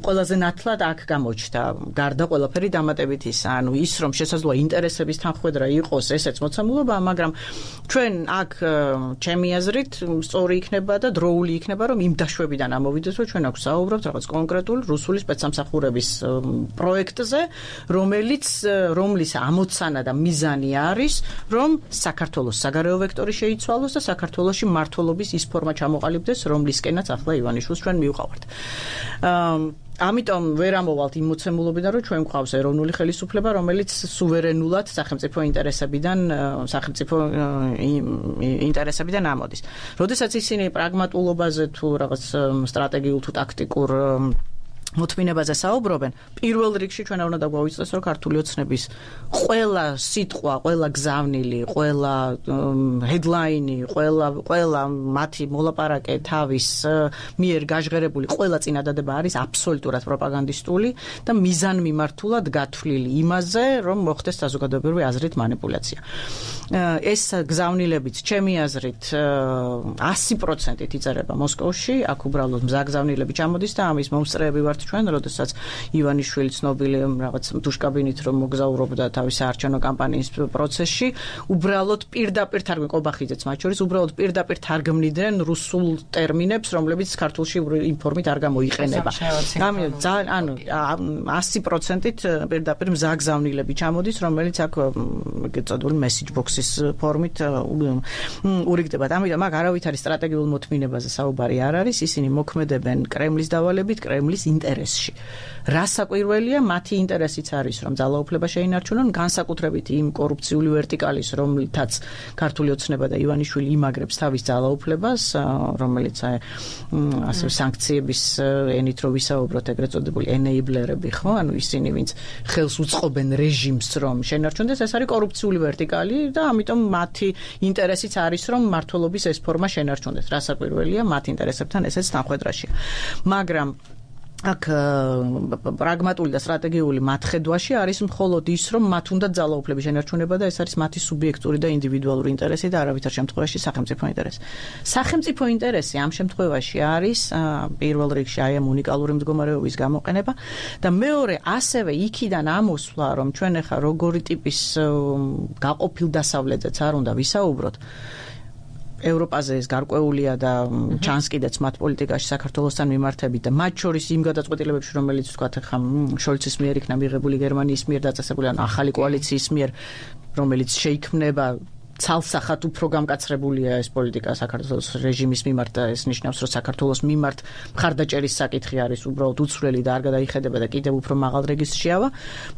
ყველაზე ნათლად აქ გამოჩნდა გარდა ყველაფერი დამატებით ანუ ის რომ შესაძლოა ინტერესების თანხმედრა იყოს ესეც მოცემულობა, მაგრამ ჩვენ აქ ჩემი აზრით სწორი იქნება და დროული იქნება, რომ იმ დაშვებიდან ამოვიდეთ, რომ ჩვენ აქ საუბრობთ რაღაც კონკრეტულ რუსული სპეცსამსახურების პროექტზე, რომლის ამოცანა და მიზანი არის, რომ საქართველოს საგარეო ვექტორი შეიცვალოს და საქართველოში მმართველობის ის ფორმა ჩამოყალიბდეს, რომლისკენაც ახლა ივანიშვილს ჩვენ მივყავართ. ამიტომ ვერ ამოვალთ იმ მოცემულობიდან, რომ ჩვენ გვყავს ეროვნული ხელისუფლება, რომელიც სუვერენულად სახელმწიფო ინტერესებიდან ამოდის. როდესაც ისინი პრაგმატულობაზე თუ რაღაც სტრატეგიულ თუ ტაქტიკურ მოთმინებაზე საუბრობენ, პირველ რიგში ჩვენ უნდა დაგვავიწყდეს, რომ ქართული ოცნების ყველა სიტყვა, ყველა გზავნილი, ყველა ჰედლაინი, ყველა მათი მოლაპარაკე თავის მიერ გაჟღერებული ყველა წინადადება არის აბსოლუტურად პროპაგანდისტული და მიზანმიმართულად გათვლილი იმაზე, რომ მოხდეს საზოგადოებრივი აზრით მანიპულაცია. ეს გზავნილებიც ჩემი აზრით 100%-ით იწერება მოსკოვში, აქ უბრალოდ მზაგზავნილები ჩამოდის და ამის მომსწრეები ვართ ჩვენ, როდესაც ივანიშვილი ცნობილი რაღაც დუშკაბინით რომ მოგზაურობდა თავის საარჩევნო კამპანიის პროცესში, უბრალოდ პირდაპირ თარგმნი ყობახიძეც მათ შორის, უბრალოდ პირდაპირ თარგმნიდნენ რუსულ ტერმინებს, რომლებიც ქართულში იმ ფორმით არ გამოიყენება. ანუ 100%-ით პირდაპირ მზაგზავნილები ჩამოდის, რომელიც აქ გეწოდებული message box-ის ფორმით ურიგდება. ამიტომ აქ არავითარი სტრატეგიულ მოთმინებაზე საუბარი არ არის, ისინი მოქმედებენ კრემლის დავალებით, კრემლის ინტერესში. რა საკვირველია, მათი ინტერესიც არის, რომ ძალაუფლება შეინარჩუნონ, განსაკუთრებით იმ კორუფციული ვერტიკალის, რომლითაც ქართული ოცნება და ივანიშვილი იმაგრებს თავის ძალაუფლებას, რომელიც ასე სანქციების ენით რო ვისაუბროთ, ეგრეთ წოდებული enabler-ები, ხო? ანუ ისინი, ვინც ხელს უწყობენ რეჟიმს, რომ შეინარჩუნდეს, ეს არის კორუფციული ვერტიკალი და ამიტომ მათი ინტერესიც არის, რომ მმართველობის ეს ფორმა შეინარჩუნდეს. რა საკვირველია, მათ ინტერესებთან ესეც თანხვედრაშია. მაგრამ აქ პრაგმატული და სტრატეგიული მათხედვაში არის მხოლოდ ის, რომ მათ უნდა ძალაუფლების შენარჩუნება და ეს არის მათი სუბიექტური და ინდივიდუალური ინტერესი და არავითარ შემთხვევაში სახელმწიფო ინტერესი. სახელმწიფო ინტერესი ამ შემთხვევაში არის პირველ რიგში აი ამ უნიკალური მდგომარეობის გამოყენება და მეორე ასევე იქიდან ამოსვლა, რომ ჩვენ ახლა როგორი ტიპის გაყოფილ დასავლეთზეც არ უნდა ვისაუბროთ. ევროპაზე ეს გარკვეულია და ჩანს კიდეც მათ პოლიტიკაში საქართველოსთან მიმართებით და მათ შორის იმ გადაწყვეტილებებში, რომელიც თქვათ ახლა შოლცის მიერ იქნა მიღებული გერმანიის მიერ დაწესებული ან ახალი კოალიციის მიერ, რომელიც შეიქმნება ცალსახად უფრო გამკაცრებულია ეს პოლიტიკა საქართველოს რეჟიმის მიმართ და ეს ნიშნავს, რომ საქართველოს მიმართ მხარდაჭერის საკითხი არის უბრალოდ უცვლელი და არ გადაიხედება და კიდევ უფრო მაღალ რეგისტრში ავა,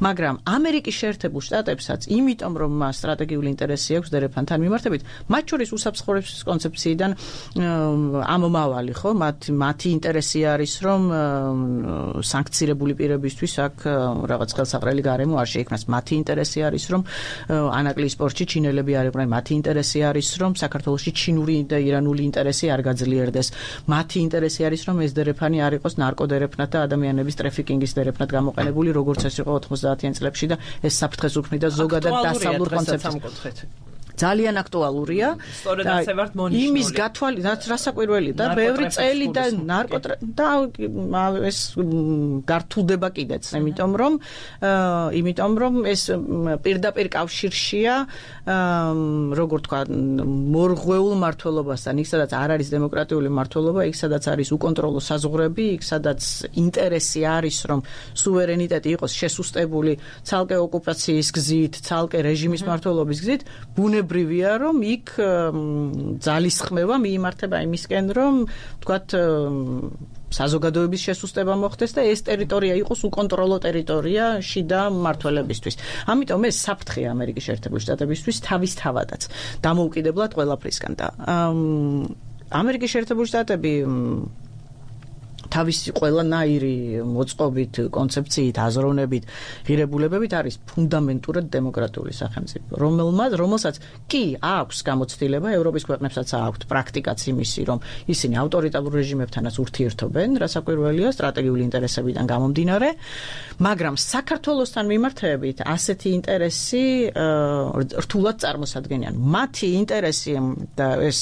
მაგრამ ამერიკის შეერთებულ შტატებსაც, იმიტომ რომ მას სტრატეგიული ინტერესი აქვს დერეფანთან მიმართებით, მათ შორის უსაფრთხოების კონცეფციიდან ამომავალი, ხო? მათი ინტერესი არის, რომ სანქცირებული პირებისთვის აქ რაღაც ხელსაყრელი გარემო არ შეიქმნას. მათი ინტერესი არის, რომ ანაკლიის სპორტში ჩინელები არ იყვნენ. მათი ინტერესი არის, რომ საქართველოში ჩინური და ირანული ინტერესი არ გაძლიერდეს. მათი ინტერესი არის, რომ ეს დერეფანი არ იყოს ნარკოდერეფნად და ადამიანების ტრაფიკინგის დერეფნად გამოყენებული, როგორც ეს იყო 90-იან წლებში და ეს საფრთხეს უქმნიდა ზოგადად დასავლურ კონცეფციას. ძალიან აქტუალურია. სწორედ ასე ვართ მონიშნული. იმის გათვალისწინებით, რასაკვირველი და ბევრი წელი და და ეს გართულდება კიდეც, იმიტომ რომ ეს პირდაპირ კავშირშია, როგორ თქვა, მორღვეულ მართლობასთან, იქ სადაც არ არის დემოკრატიული მართლობა, იქ სადაც არის უკონტროლო საზღვრები, იქ სადაც ინტერესი არის, რომ სუვერენიტეტი იყოს შესუსტებული ცალკე ოკუპაციის გზით, ცალკე რეჟიმის მართლობის გზით, ბუნებრივია, რომ იქ ძალისხმევა მიიმართება იმისკენ, რომ თქვათ საზოგადოების შესუსტება მოხდეს და ეს ტერიტორია იყოს უკონტროლო ტერიტორია შიდა მმართველებისთვის. ამიტომ ეს საფრთხეა ამერიკის შეერთებული შტატებისთვის თავისთავადაც, დამოუკიდებლად ყველაფრისგან და ამერიკის შეერთებული შტატები თავისი ყველანაირი მოწყობით, კონცეფციით, აზროვნებით, ღირებულებებით არის ფუნდამენტურად დემოკრატიული სახელმწიფო, რომელსაც კი აქვს გამოცდილება, ევროპის ქვეყნებსაც აქვს პრაქტიკაც იმისი, რომ ისინი ავტორიტარულ რეჟიმებთანაც ურთიერთობენ, რასაკვირველია, სტრატეგიული ინტერესებიდან გამომდინარე, მაგრამ საქართველოსთან მიმართებით ასეთი ინტერესი რთულად წარმოსადგენიან. მათი ინტერესი და ეს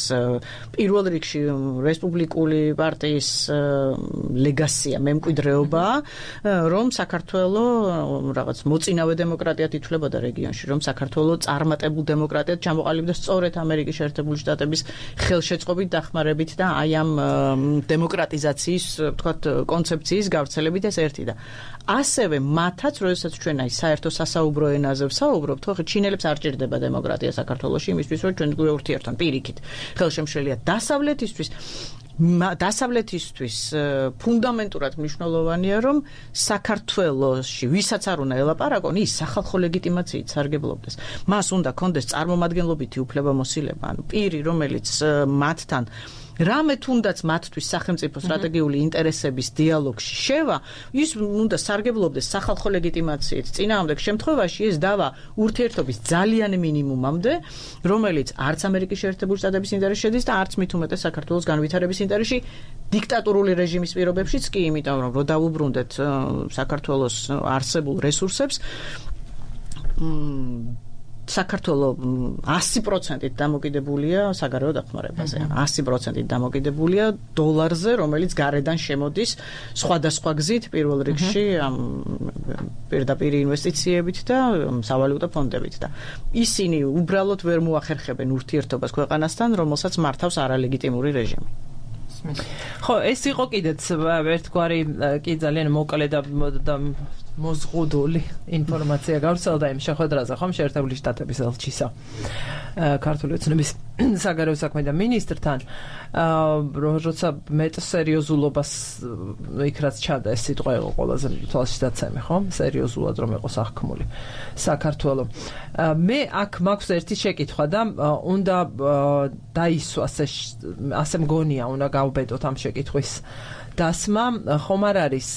პირველ რიგში რესპუბლიკური პარტიის ლეგასია, მემკვიდრეობა, რომ საქართველოს რაღაც მოწინავე დემოკრატიად ითვლებოდა რეგიონში, რომ საქართველოს წარმატებულ დემოკრატიად ჩამოყალიბდა სწორედ ამერიკის შეერთებული შტატების ხელშეწყობით, დახმარებით და აი ამ დემოკრატიზაციის, ვთქვათ, კონცეფციის გავრცელებით ეს ერთი და ასევე მათაც, როდესაც ჩვენ აი საერთო სასაუბრო ენაზე ვსაუბრობთ, ხო, ჩინელებს არ ჭირდება დემოკრატია საქართველოში, იმისთვის, რომ ჩვენ გვეურთიერთონ პირიქით. ხელშემშლელია დასავლეთისთვის ფუნდამენტურად მნიშვნელოვანია, რომ საქართველოში ვისაც არ უნდა ელაპარაკონ, ის სახალხო ლეგიტიმაციით სარგებლობდეს. მას უნდა კონდეს წარმომადგენლობითი უფლებამოსილება, ანუ პირი, რომელიც მათთან რამე თუნდაც მათთვის სახელმწიფო სტრატეგიული ინტერესების დიალოგში შევა, ის უნდა სარგებლობდეს სახალხო ლეგიტიმაციით. წინააღმდეგ შემთხვევაში ეს დავა ურთიერთობის ძალიან მინიმუმამდე, რომელიც არც ამერიკის შეერთებული შტატების ინტერესში შედის და არც მით უმეტეს საქართველოს განვითარების ინტერესში, დიქტატურული რეჟიმის პირობებშიც კი, იმიტომ რომ დავუბრუნდეთ საქართველოს არსებულ რესურსებს, საქართველოს 100%-ით დამოკიდებულია საგარეო დახმარებაზე. 100%-ით დამოკიდებულია დოლარზე, რომელიც გარედან შემოდის სხვადასხვა გზით, პირველ რიგში პირდაპირ ინვესტიციებით და სავალუტო ფონდებით და ისინი უბრალოდ ვერ მოახერხებენ ურთიერთობას ქვეყანასთან, რომელსაც მართავს არალეგიტიმური რეჟიმი. ხო, ეს იყო კიდეც ერთგვარი კი ძალიან მოკლე და მოზღუდული ინფორმაცია გავრცელდა იმ შეხვედრაზე, ხომ, შეერთებული შტატების ელჩისა ქართული ოცნების საგარეო საქმეთა მინისტრთან, როცა მეტ სერიოზულობას იქ რაც ჩადა, ეს სიტყვა იყო ყველაზე თვალშიდაცემი, ხო? სერიოზულად რომ იყოს აღქმული საქართველო. მე აქ მაქვს ერთი შეკითხვა და უნდა დაისვას, ასე მგონია, უნდა გავბედოთ ამ შეკითხვის დასმა, ხომ არ არის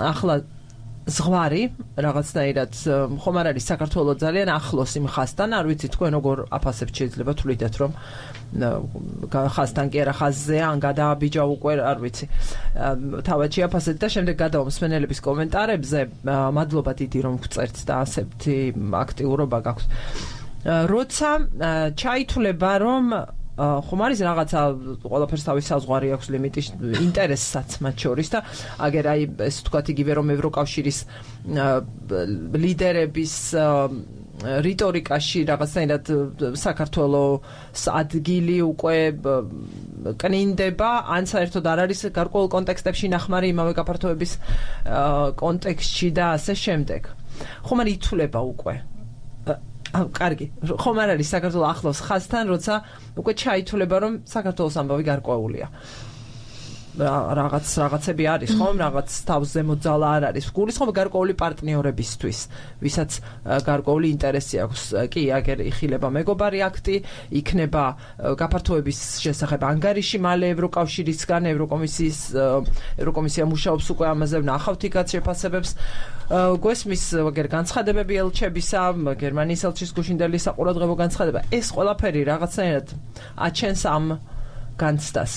ახლა ზღვარი რაღაცნაირად ხომ არ არის საქართველოს ძალიან ახლოს იმ ხაზთან, არ ვიცი თქვენ როგორ აფასებთ შეიძლება თვლიდეთ რომ ხაზთან კი არა ხაზზეა ან გადააბიჯა უკვე არ ვიცი. თავად შეაფასეთ და შემდეგ გადავა მსმენელების კომენტარებზე. მადლობა დიდი რომ გწერთ და ასეთი აქტიურობა გაქვთ. როცა ჩაითვლება რომ ხომ არის რაღაცა ყველაფერს თავის საზღვარი აქვს ლიმიტი ინტერესსაც მათ შორის და აგერ აი ეს თქვათ იგივე რომ ევროკავშირის ლიდერების რიტორიკაში რაღაცნაირად საქართველოს ადგილი უკვე კნინდება ან საერთოდ არ არის გარკვეულ კონტექსტებში ნახმარი იმავე გაფართოების კონტექსტში და ასე შემდეგ. ხომ არ ითვლება უკვე კარგი, ხომ არ არის საქართველოს ახლოს ხაზთან, როცა უკვე ჩაითვლება რომ საქართველოს ამბავი გარკვეულია. რაღაცები არის, ხომ, რაღაც თავზე მოძალა არ არის. გულისხმობ გარკვეული პარტნიორებისთვის, ვისაც გარკვეული ინტერესი აქვს. კი, აგერ იხილება მეგობარი აქტი, იქნება გაფართოების შესახებ ანგარიში მალე ევროკავშირისგან, ევროკომისია მუშაობს უკვე ამაზე, ვნახავთ იქაც შეფასებებს. გვესმის აგერ განცხადებები ელჩებისა, გერმანიის ელჩის გუშინდელი საყურადღებო განცხადება. ეს ყველაფერი რაღაცნაირად აჩენს ამ განცდას.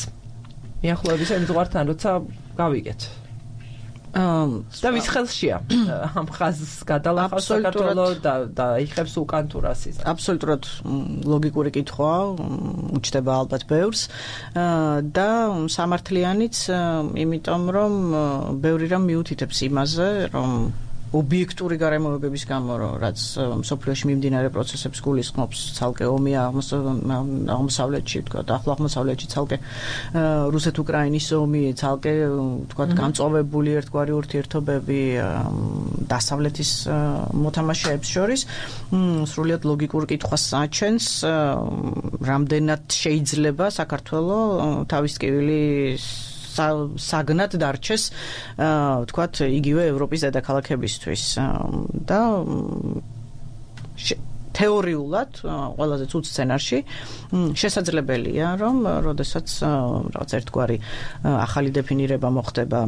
მიახლოების ემზღვართან როცა გავიგეთ. და ვის ხელშია ამ ხაზს გადალახავს საქართველოს და იხებს უკან თუ რასიზმს. აბსოლუტურად ლოგიკური კითხვაა, უჩნდება ალბათ ბევრს და სამართლიანიც, იმიტომ რომ ბევრი რამ მიუთითებს იმაზე, რომ ობიექტური გარემოებების გამო, რაც მსოფლიოში მიმდინარე პროცესებს გულისხმობს, ცალკე ომი აღმოსავლეთში, თქვა ახლო აღმოსავლეთში, ცალკე რუსეთ-უკრაინის ომი, ცალკე თქვა გამწვავებული ერთგვარი ურთიერთობები დასავლეთის მოთამაშეებს შორის, სრულიად ლოგიკურ კითხვას აჩენს, რამდენად შეიძლება საქართველოს თავის ტკივილი საგნად დარჩეს, თქვათ, იგივე ევროპის დედაქალაქებისთვის და თეორიულად ყველაზე ცუდ სცენარში შესაძლებელია, რომ როდესაც რაღაც ერთგვარი ახალი დეფინირება მოხდება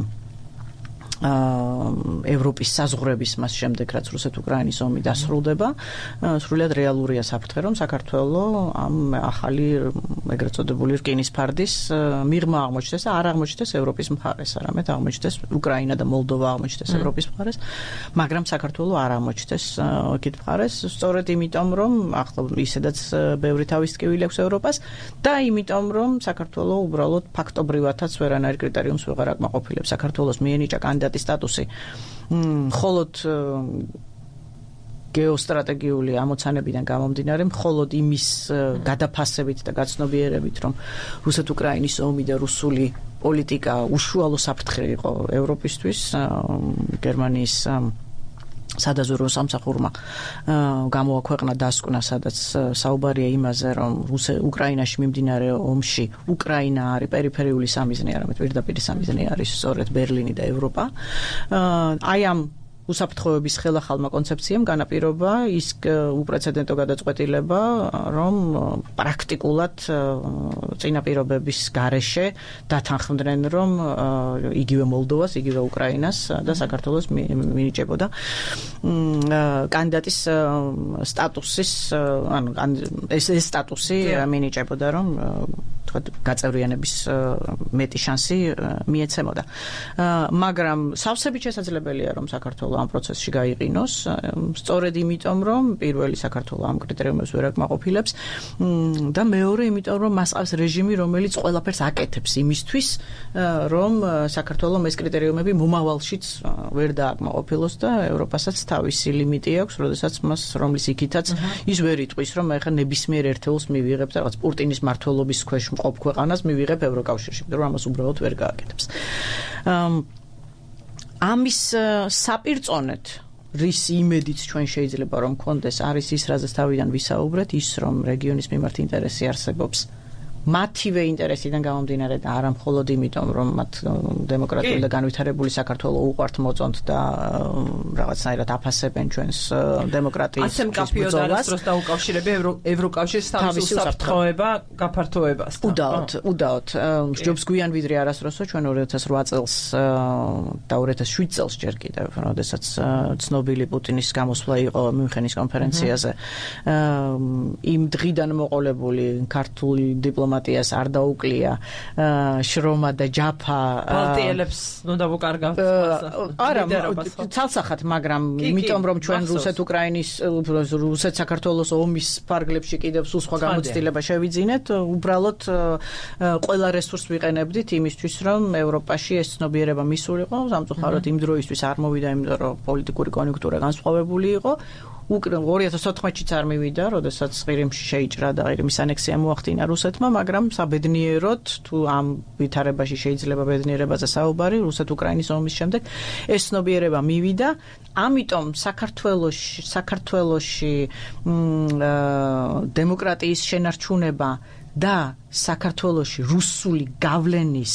ევროპის საზღვრების მას შემდეგ რაც რუსეთ-უკრაინის ომი დასრულდება, სრულიად რეალურია საფრთხე, რომ საქართველოს ამ ახალი ეგრეთ წოდებული რკინის ფარდის მიღმა აღმოჩნდეს და არ აღმოჩნდეს ევროპის მხარეს, არამედ აღმოჩნდეს უკრაინა და მოლდოვა აღმოჩნდეს ევროპის მხარეს, მაგრამ საქართველოს არ აღმოჩნდეს იქით მხარეს, სწორედ იმიტომ, რომ ახლა ისედაც ბევრი თავის ტკივილი აქვს ევროპას და იმიტომ, რომ საქართველოს უბრალოდ ფაქტობრივადაც ვერანაირ კრიტერიუმს ვეღარ აკმაყოფილებს. საქართველოს მიენიჭა სტატუსი მხოლოდ გეოსტრატეგიული ამოცანებიდან გამომდინარე, მხოლოდ იმის გადაფასებით და გაცნობიერებით, რომ რუსეთ-უკრაინის ომი და რუსული პოლიტიკა უშუალო საფრთხე იყო ევროპისთვის, გერმანიის სადაზვერვო სამსახურმა გამოაქვეყნა დასკვნა, სადაც საუბარია იმაზე, რომ უკრაინაში მიმდინარე ომში უკრაინა არის პერიფერიული სამიზნე, არამედ პირდაპირი სამიზნე არის სწორედ ბერლინი და ევროპა. აი ამ უსაფრთხოების ხელახალმა კონცეფციამ განაპირობა ის უპრეცედენტო გადაწყვეტილება, რომ პრაქტიკულად წინაპირობების გარეშე დათანხმდნენ, რომ იგივე მოლდოვას, იგივე უკრაინას და საქართველოს მინიჭებოდა კანდიდატის სტატუსის, ანუ ეს სტატუსი მინიჭებოდა, რომ თქვა გაწევრიანების მეტი შანსი მიეცემოდა. მაგრამ სავსებით შესაძლებელია, რომ საქართველოს ამ პროცესში გაიყინოს, სწორედ იმიტომ, რომ პირველი საქართველოს ამ კრიტერიუმებს ვერ აკმაყოფილებს და მეორე იმიტომ, რომ მას ყავს რეჟიმი, რომელიც ყველაფერს აკეთებს იმისთვის, რომ საქართველოს ეს კრიტერიუმები მომავალშიც ვერ დააკმაყოფილოს და ევროპასაც თავისი ლიმიტი აქვს, როდესაც მას რომლის იქითაც ის ვერ იტყვის, რომ ეხლა ნებისმიერ ერთეულს მივიღებ და რაღაც პუტინის მმართველობის ქვეშ მყოფ ქვეყანას მივიღებ ევროკავშირში, მაგრამ ამას უბრალოდ ვერ გააკეთებს. ამის საპირწონეთ რის იმედიც ჩვენ შეიძლება რომ გქონდეს არის ის, რაზეც თავიდან ვისაუბრეთ, ის რომ რეგიონის მიმართ ინტერესი არსებობს მათივე ინტერესიდან გამომდინარე და არა მხოლოდ იმიტომ, რომ მათ დემოკრატიული და განვითარებული საქართველო უყვართ მოწონთ და რაღაცნაირად აფასებენ ჩვენს დემოკრატიის ასე მკაფიოდ არასდროს დაუკავშირები ევროკავშირის თავის უსაფრთხოება გაფართოებასთან. უდაოდ. ჯობს გვიან ვიდრე არასდროსო ჩვენ 2008 წელს და 2007 წელს ჯერ კიდევ, როდესაც ცნობილი პუტინის გამოსვლა იყო მიუნხენის კონფერენციაზე. იმ დღიდან მოყოლებული ქართული დიპლომატიას არ დაუკლია შრომა და ჯაფა. ბალტიელებს უნდა ვუკარგავთ. არა, ცალსახად, მაგრამ იმიტომ რომ ჩვენ რუსეთ-საქართველოს ომის ფარგლებში კიდევ სულ სხვა გამოცდილება შევიძინეთ, უბრალოდ ყველა რესურს ვიყენებდით იმისთვის, რომ ევროპაში ეს ცნობიერება მისულიყო, სამწუხაროდ იმ დროისთვის არ მოვიდა, იმიტომ რომ პოლიტიკური კონიუნქტურა განსხვავებული იყო. 2014-იც არ მივიდა, როდესაც ყირიმში შეიჭრა და ყირიმის ანექსია მოახდინა რუსეთმა, მაგრამ საბედნიეროდ თუ ამ ვითარებაში შეიძლება ბედნიერებაზე საუბარი, რუსეთ-უკრაინის ომის შემდეგ ეს ცნობიერება მივიდა, ამიტომ საქართველოში დემოკრატიის შენარჩუნება და საქართველოში რუსული გავლენის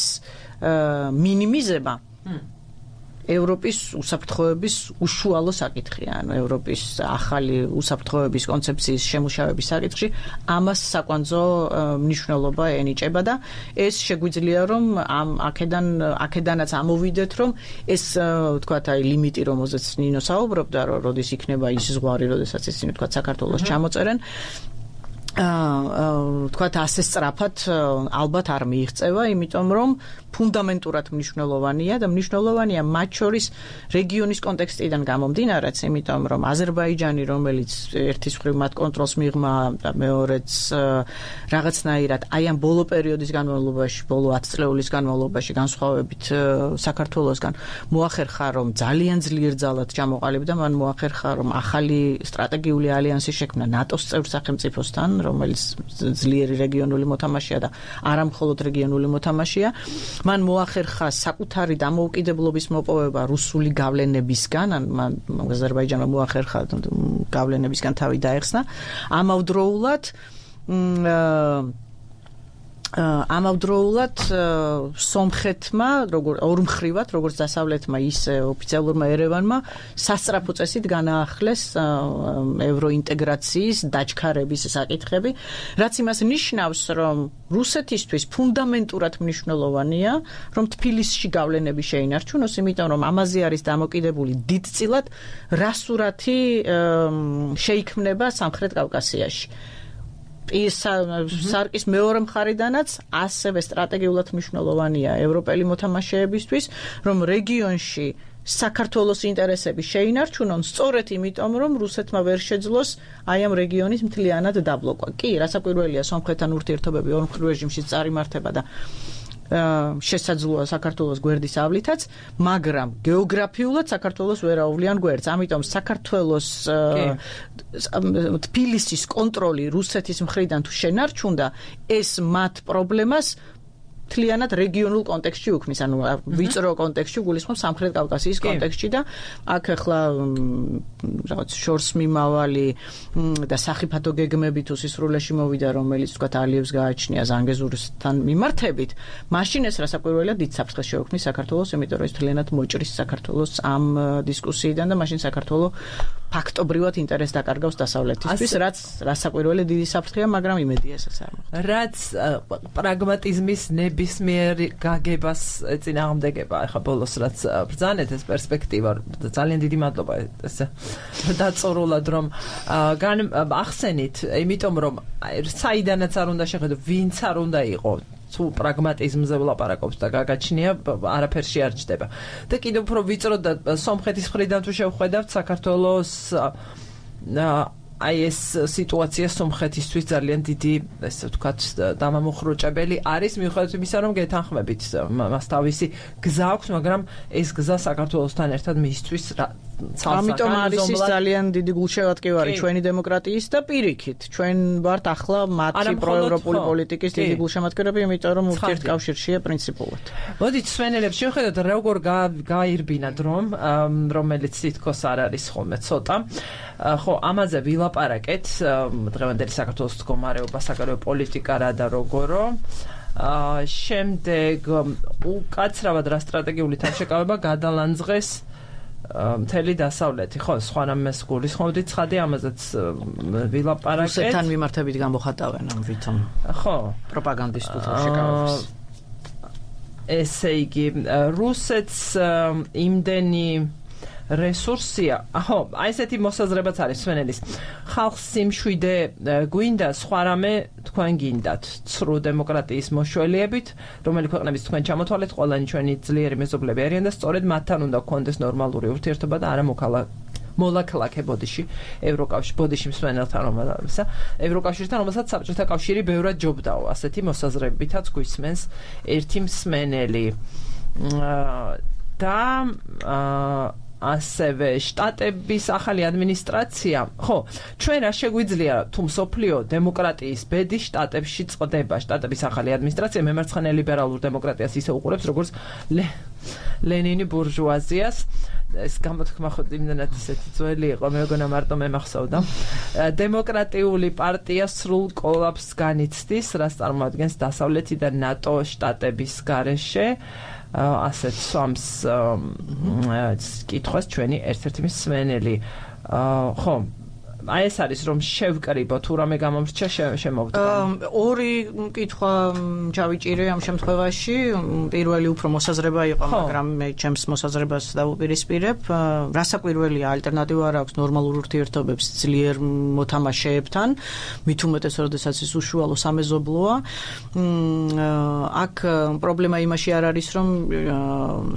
მინიმიზება ევროპის უსაფრთხოების უშუალო საკითხია, ანუ ევროპის ახალი უსაფრთხოების კონცეფციის შემუშავების საკითხში ამას საკვანძო მნიშვნელობა ენიჭება და ეს შეგვიძლია რომ აქედანაც ამოვიდეთ რომ ეს თქვათ აი ლიმიტი რომელზეც ნინო საუბრობდა რომ როდის იქნება ის ზღვარი, როდესაც ისინი თქვათ საქართველოს ჩამოწერენ თქვათ ასე სწრაფად ალბათ არ მიიღწევა, იმიტომ რომ ფუნდამენტურად მნიშვნელოვანია და მნიშვნელოვანია მათ შორის რეგიონის კონტექსტიდან გამომდინარეც, იმიტომ რომ აზერბაიჯანი, რომელიც ერთის მხრივ მათ კონტროლს მიღმა და მეორეც რაღაცნაირად აი ამ ბოლო პერიოდის განმავლობაში, ბოლო 10 წლეულის განმავლობაში განსხვავებით საქართველოსგან მოახერხა, რომ ძალიან ძლიერ ძალად ჩამოყალიბდა, მან მოახერხა, რომ ახალი სტრატეგიული ალიანსი შექმნა ნატოს წევრ სახელმწიფოსთან, რომელიც ძლიერი რეგიონული მოთამაშეა და არა მხოლოდ რეგიონული მოთამაშეა. მან მოახერხა საკუთარი დამოუკიდებლობის მოპოვება რუსული გავლენებისგან, მან აზერბაიჯანმა მოახერხა გავლენებისგან თავი დაეხსნა. ამავდროულად სომხეთმა, ორმხრივად, როგორც დასავლეთმა, ისე ოფიციალურმა ერევანმა სასწრაფო წესით განაახლეს ევროინტეგრაციის დაჩქარების საკითხები, რაც იმას ნიშნავს, რომ რუსეთისთვის ფუნდამენტურად მნიშვნელოვანია, რომ თბილისში გავლენები შეინარჩუნოს, იმიტომ რომ ამაზე არის დამოკიდებული დიდწილად რა სურათი შეიქმნება სამხრეთ კავკასიაში. სარკის მეორე მხარიდანაც ასევე სტრატეგიულად მნიშვნელოვანია ევროპელი მოთამაშეებისთვის, რომ რეგიონში საქართველოს ინტერესები შეინარჩუნონ, სწორედ იმიტომ, რომ რუსეთმა ვერ შეძლოს აი ამ რეგიონის მთლიანად დაბლოკვა. კი, რასაკვირველია, სომხეთთან ურთიერთობები ორმხრივ რეჟიმში წარიმართება და შესაძლოა საქართველოს გვერდის ავლითაც, მაგრამ გეოგრაფიულად საქართველოს ვერ აუვლიან გვერდს. ამიტომ საქართველოს თბილისის კონტროლი რუსეთის მხრიდან თუ შენარჩუნდა, ეს მათ პრობლემას მთლიანად რეგიონულ კონტექსტში უქმნის, ანუ ვიწრო კონტექსტში, გულისხმობს სამხრეთ კავკასიის კონტექსტში და აქ ახლა რაღაც შორს მიმავალი და სახიფათო გეგმები თუ სისრულეში მოვიდა, რომელიც თქვათ ალიევს გააჩნია ზანგეზურისთან მიმართებით, მაშინ ეს რასაკვირველია დიდ საფრთხეს შეუქმნის საქართველოს, იმიტომ რომ ეს მთლიანად მოჭრის საქართველოს ამ დისკუსიიდან და მაშინ საქართველო ფაქტობრივად ინტერესს დაკარგავს დასავლეთისთვის, რაც რასაკვირველი დიდი საფრთხეა, მაგრამ იმედია ეს არ მოხდება. რაც პრაგმატიზმის ნებისმიერი გაგებას წინააღმდეგება, ახლა ბოლოს რაც ბრძანეთ ეს პერსპექტივა, ძალიან დიდი მადლობა ეს დაწორულად რომ ახსენით, იმიტომ რომ საიდანაც არ უნდა შეხედო, ვინც არ უნდა იყო თუ პრაგმატიზმზე ვლაპარაკობს და გაგაჩნია, არაფერში არ ჯდება. და კიდევ უფრო ვიწრო და სომხეთის მხრიდან თუ შევხედავთ საქართველოს აი ეს სიტუაცია სომხეთისთვის ძალიან დიდი, ესე ვთქვათ, დამამოხრუჭებელი არის, მიუხედავად იმისა, რომ გეთანხმებით მას თავისი გზა აქვს, მაგრამ ეს გზა საქართველოსთან ერთად მისთვის ამიტომ არის ის ძალიან დიდი გულშემატკივარი ჩვენი დემოკრატიის და პირიქით ჩვენ ვართ ახლა მათი პროევროპული პოლიტიკის დიდი გულშემატკივრები, იმიტომ რომ ურთიერთკავშირშია პრინციპულად. მოდით სვენელებს შევხედოთ როგორ გაირბინა დრომ, რომელიც თითქოს არ არის ხოლმე ცოტა. ხო, ამაზე ვილაპარაკეთ, დღევანდელი საქართველოს მდგომარეობა, საგარეო პოლიტიკა რა და როგორო. შემდეგ უკაცრავად რა სტრატეგიული თავშეკავება გადალანძღეს მთელი დასავლეთი, ხო, სხვა რამეს გულისხმობდით, ცხადი ამაზეც ვილაპარაკეთ. რუსეთთან მიმართებით გამოხატავენ ამ ვითომ. ხო, პროპაგანდისტულ თავშეკავებას. ესე იგი, რუსეთს იმდენი რესურსია. ხო, აი ესეთი მოსაზრებაც არის სვენელის. ხალხს სიმშვიდე გვინდა, სხვა რამე თქვენ გინდათ. ცრუ დემოკრატიის მოშველიებით, რომელი ქვეყნების თქვენ ჩამოთვალეთ, ყველანი ჩვენი ძლიერი მეზობლები არიან და სწორედ მათთან უნდა გქონდეს ნორმალური ურთიერთობა და არა მოლაქლაკე ბოდიში ბოდიში მსმენელთან ევროკავშირთან, რომელსაც საბჭოთა კავშირი ბევრად ჯობდაო. ასეთი მოსაზრებითაც გვისმენს ერთი მსმენელი. და ასევე შტატების ახალი ადმინისტრაცია. ხო, ჩვენ რა შეგვიძლია თუ მსოფლიო დემოკრატიის ბედი შტატებში წდება. შტატების ახალი ადმინისტრაცია მემარცხენე ლიბერალურ დემოკრატიას ისე უყურებს, როგორც ლენინი ბურჟუაზიას. ეს გამოთქმა ხო იმდანაც ისეთი ძველი იყო, მე მგონა მარტო მე მახსოვდა. დემოკრატიული პარტია სრულ კოლაფსს განიცდის, რაც წარმოადგენს დასავლეთი და ნატო შტატების გარეშე. ასეთ სვამს კითხვას ჩვენი ერთ-ერთი მსმენელი. ხო, აი ეს არის რომ შევკრიბო თუ რამე გამომრჩა შემოვდგა. ორი კითხვა ჩავიჭირე ამ შემთხვევაში. პირველი უფრო მოსაზრება იყო, მაგრამ მე ჩემს მოსაზრებას დავუპირისპირებ. რასაკვირველია, ალტერნატივა არ აქვს ნორმალურ ურთიერთობებს ძლიერ მოთამაშეებთან, მით უმეტეს, როდესაც ის უშუალო სამეზობლოა. აქ პრობლემა იმაში არ არის, რომ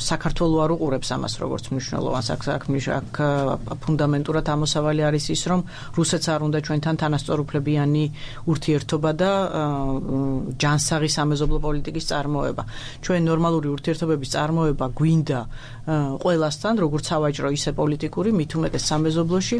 საქართველოს არ უყურებს ამას როგორც მნიშვნელოვანს. აქ ფუნდამენტურად ამოსავალი არის ის, რომ რუსეთს არ უნდა ჩვენთან თანასწორუფლებიანი ურთიერთობა და ჯანსაღი სამეზობლო პოლიტიკის წარმოება. ჩვენ ნორმალური ურთიერთობების წარმოება გვინდა ყველასთან, როგორც სავაჭრო, ისე პოლიტიკური, მით უმეტეს სამეზობლოში.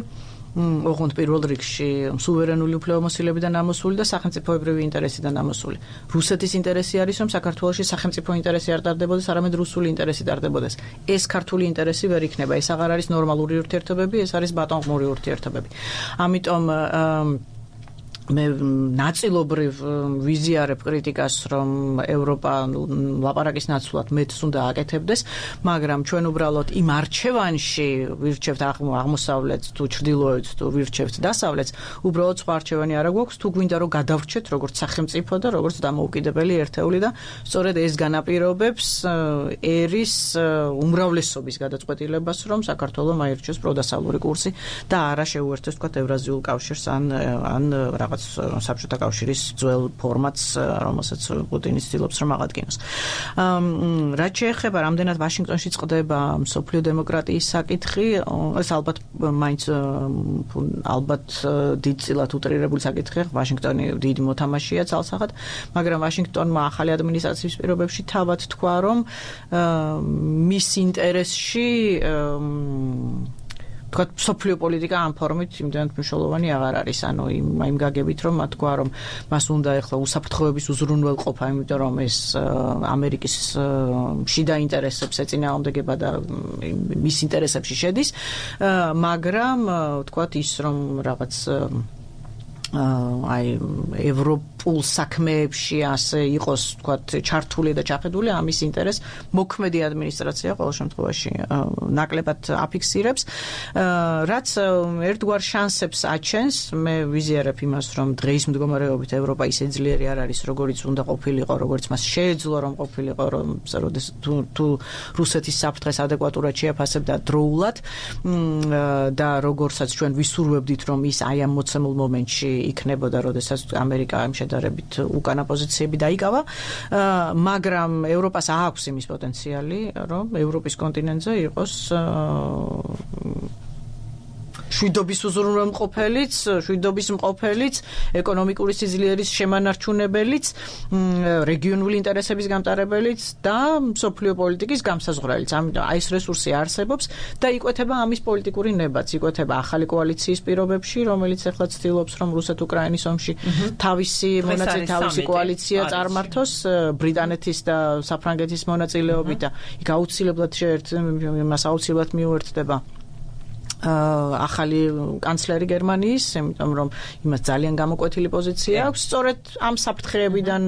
ოღონდ პირველ რიგში სუვერენული უფლებამოსილებიდან ამოსული და სახელმწიფოებრივი ინტერესიდან ამოსული. რუსეთის ინტერესი არის, რომ საქართველოში სახელმწიფო ინტერესი არ ტარდებოდეს, არამედ რუსული ინტერესი ტარდებოდეს. ეს ქართული ინტერესი ვერ იქნება. ეს აღარ არის ნორმალური ურთიერთობები, ეს არის ბატონყმური ურთიერთობები. ამიტომ მე ნაწილობრივ ვიზიარებ კრიტიკას, რომ ევროპა ლაპარაკის ნაცვლად მეტს უნდა აკეთებდეს, მაგრამ ჩვენ უბრალოდ იმ არჩევანში ვირჩევთ აღმოსავლეთს თუ ჩრდილოეთს თუ ვირჩევთ დასავლეთს, უბრალოდ სხვა არჩევანი არ გვაქვს, თუ გვინდა რომ გადავრჩეთ როგორც სახელმწიფო და როგორც დამოუკიდებელი ერთეული და სწორედ ეს განაპირობებს ერის უმრავლესობის გადაწყვეტილებას, რომ საქართველოს აირჩიოს პროდასავლური კურსი და არა შეუერთოს თქვა ევრაზიულ კავშირს ან რაღაც საბჭოთა კავშირის ძველ ფორმატს, რომელსაც პუტინი ცდილობს რომ აღადგინოს. რაც შეეხება რამდენად ვაშინგტონში წყდება მსოფლიო დემოკრატიის საკითხი, ეს ალბათ მაინც დიდწილად უტრირებული საკითხია. ვაშინგტონი დიდი მოთამაშეა ძალსახად, მაგრამ ვაშინგტონმა ახალი ადმინისტრაციის პირობებში თავად თქვა, რომ მის ინტერესში თქვათ სოფლიო პოლიტიკა ამ ფორმით იმდენად მნიშვნელოვანი აღარ არის. ანუ იმ გაგებით რომ თქვა რომ მას უნდა ეხლა უსაფრთხოების უზრუნველყოფა, იმიტომ რომ ეს ამერიკის შიდა ინტერესებს ეწინააღმდეგება და მის ინტერესებში შედის, მაგრამ თქვათ ის რომ რაღაც აი ევროპულ საქმეებში ასე იყოს თქვათ ჩართული და ჩახედული, ამის ინტერეს მოქმედი ადმინისტრაცია ყოველ შემთხვევაში ნაკლებად აფიქსირებს, რაც ერთგვარ შანსებს აჩენს. მე ვიზიარებ იმას, რომ დღეის მდგომარეობით ევროპა ისე ძლიერი არ არის, როგორიც უნდა ყოფილიყო, როგორც მას შეეძლო რომ ყოფილიყო, რომ თუ რუსეთის საფრთხეს ადეკვატურად შეაფასებდა დროულად და როგორცაც ჩვენ ვისურვებდით, რომ ის აი ამ მოცემულ მომენტში იქნებოდა, როდესაც ამერიკა ამ შედარებით უკანა პოზიციები დაიკავა, მაგრამ ევროპას აქვს იმის პოტენციალი, რომ ევროპის კონტინენტზე იყოს შვიდობის მყოფელიც, ეკონომიკური სიძლიერის შემანარჩუნებელიც, რეგიონული ინტერესების გამტარებელიც და მსოფლიო პოლიტიკის გამსაზღვრელიც. ამიტომ აი ეს რესურსი არსებობს და იკვეთება ამის პოლიტიკური ნებაც, иკვეთება ახალი კოალიციის პირობებში, რომელიც ახლა ცდილობს, რომ რუსეთ-უკრაინის ომში თავისი კოალიცია წარმართოს ბრიტანეთის და საფრანგეთის მონაწილეობით და იქ აუცილებლად მიუერთდება ახალი კანცლერი გერმანიის, იმიტომ რომ იმას ძალიან გამოკვეთილი პოზიცია აქვს, სწორედ ამ საფრთხეებიდან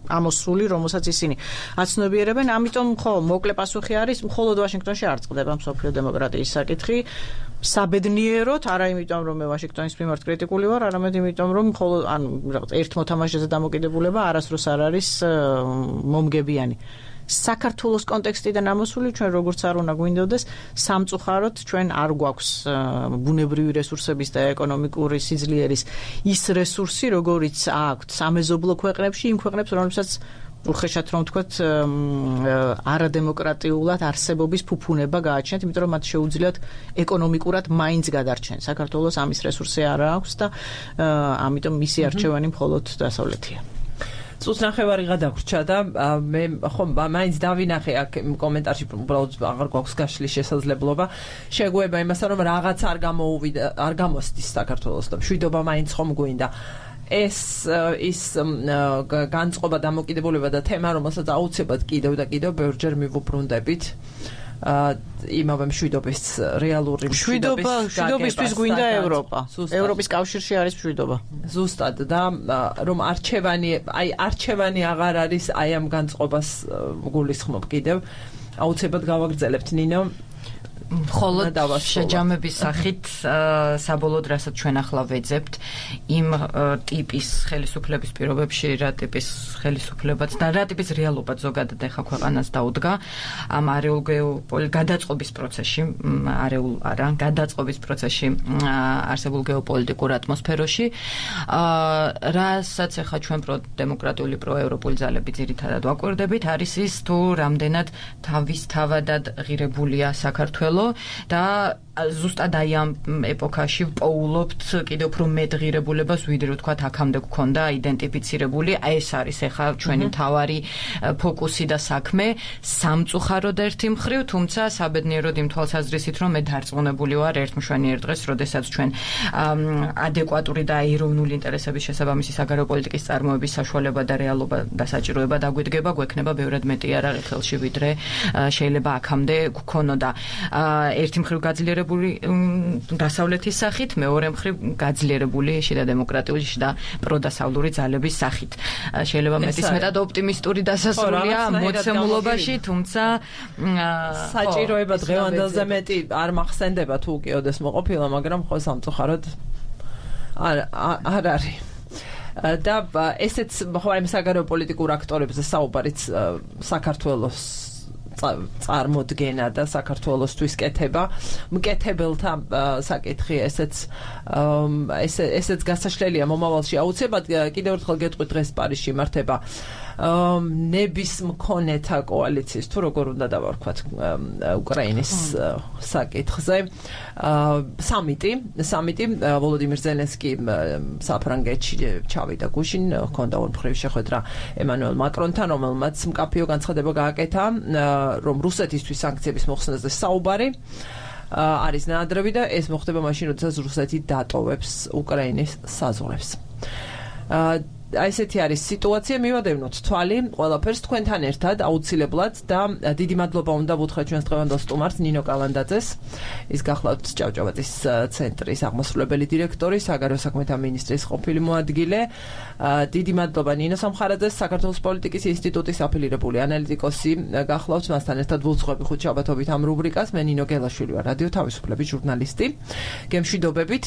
ამოსული, რომელსაც ისინი აცნობიერებენ, ამიტომ ხო, მოკლე პასუხი არის, მხოლოდ ვაშინგტონში არ წყდება მსოფლიო დემოკრატიის საკითხი. საბედნიეროდ, არა იმიტომ, რომ მე ვაშინგტონის მიმართ კრიტიკული ვარ, არამედ იმიტომ, რომ მხოლოდ ერთ მოთამაშეზე დამოკიდებულება არასდროს არ არის მომგებიანი. საქართველოს კონტექსტიდან ამოსული ჩვენ როგორც არ უნდა გვინდოდეს სამწუხაროდ ჩვენ არ გვაქვს ბუნებრივი რესურსების და ეკონომიკური სიძლიერის ის რესურსი როგორიც აქვთ სამეზობლო ქვეყნებში იმ ქვეყნებს რომელსაც უხეშად რომ ვთქვათ არადემოკრატიულად არსებობის ფუფუნება გააჩნიათ, იმიტომ რომ მათ შეუძლიათ ეკონომიკურად მაინც გადარჩენ. საქართველოს ამის რესურსი არ აქვს და ამიტომ მისი არჩევანი მხოლოდ დასავლეთია. წუთნახევარი გადაგვრჩა და მე ხომ მაინც დავინახე აქ კომენტარში უბრალოდ აღარ გვაქვს გაშლის შესაძლებლობა შეგვება იმასთან რომ რაღაც არ გამოსდის საქართველოს და მშვიდობა მაინც ხომ გვინდა ეს ის განწყობა დამოკიდებულება და თემა რომელსაც აუცილებლად კიდევ და კიდევ ბევრჯერ მივუბრუნდებით იმავე მშვიდობის რეალური მშვიდობისთვის გვინდა ევროპა. ევროპის კავშირში არის მშვიდობა. ზუსტად და რომ არჩევანი აღარ არის აი ამ განწყობას გულისხმობ კიდევ აუცილებლად გავაგრძელებთ ნინო მხოლოდ შეჯამების სახით საბოლოოდ რასაც ჩვენ ახლა ვეძებთ იმ ტიპის ხელისუფლების პირობებში რა ტიპის ხელისუფლებაც და რა ტიპის რეალობაც ზოგადად ეხა ქვეყანას დაუდგა ამ გადაწყობის პროცესში არსებულ გეოპოლიტიკურ ატმოსფეროში რასაც ეხა ჩვენ პროდემოკრატიული პროევროპული ძალები ძირითადად ვაკვირდებით არის ის თუ რამდენად თავისთავადად ღირებულია საქართველო და ზუსტად აი ამ ეპოქაში პოულობთ კიდევ უფრო მეტ ღირებულებას ვიდრე ვთქვათ აქამდე გქონდა იდენტიფიცირებული აი ეს არის ახლა ჩვენი მთავარი ფოკუსი და საქმე სამწუხაროდ ერთი მხრივ თუმცა საბედნიეროდ იმ თვალსაზრისით რომ მე დარწმუნებული ვარ ერთმშვენიერ დღეს როდესაც ჩვენ ადეკვატური და ეროვნული ინტერესების შესაბამისი საგარეო პოლიტიკის წარმოების საშუალება და რეალობა და საჭიროება დაგვიდგება გვექნება ბევრად მეტი არაღი ხელში ვიდრე შეიძლება აქამდე გქონოდა ერთი მხრივ გაძლიერებული დასავლეთის სახით, მეორე მხრივ გაძლიერებული შიდა დემოკრატიული და პროდასავლური ძალების სახით. შეიძლება მეტისმეტად ოპტიმისტური დასასრულია მოცემულობაში, თუმცა საჭიროება დღევანდელზე მეტი არ მახსენდება თუ უკიოდეს მოყოფილა, მაგრამ ხო სამწუხაროდ არ არის. და ესეც ხო ამ საგარეო პოლიტიკურ აქტორებზე საუბარიც საქართველოს წარმოდგენა და საქართველოსთვის კეთება მკეთებელთა საკითხი ესეც გასაშლელია მომავალში აუცილებლად კიდევ ერთხელ გეტყვით დღეს პარიზში იმართება ნების მქონეთა კოალიციის თუ როგორ უნდა დავარქვათ უკრაინის საკითხზე სამიტი ვოლოდიმირ ზელენსკი საფრანგეთში ჩავიდა გუშინ ჰქონდა ორმხრივი შეხვედრა ემანუელ მაკრონთან რომელმაც მკაფიო განცხადება გააკეთა რომ რუსეთისთვის სანქციების მოხსნაზე საუბარი არის ნაადრევი და ეს მოხდება მაშინ როდესაც რუსეთი დატოვებს უკრაინის საზღვრებს აი ესეთი არის სიტუაცია მივადევნოთ თვალი ყველაფერს თქვენთან ერთად აუცილებლად და დიდი მადლობა უნდა ვუთხრათ ჩვენს დღევანდელ სტუმარს ნინო კალანდაძეს ის გახლავთ ჭავჭავაძის ცენტრის აღმასრულებელი დირექტორი საგარეო საქმეთა მინისტრის ყოფილი მოადგილე დიდი მადლობა ნინო სამხარაძეს საქართველოს პოლიტიკის ინსტიტუტის აფილირებული ანალიტიკოსი გახლავთ მასთან ერთად ვუძღვები ხუთშაბათობით ამ რუბრიკას მე ნინო გელაშვილი ვარ რადიო თავისუფლების ჟურნალისტი გემშვიდობებით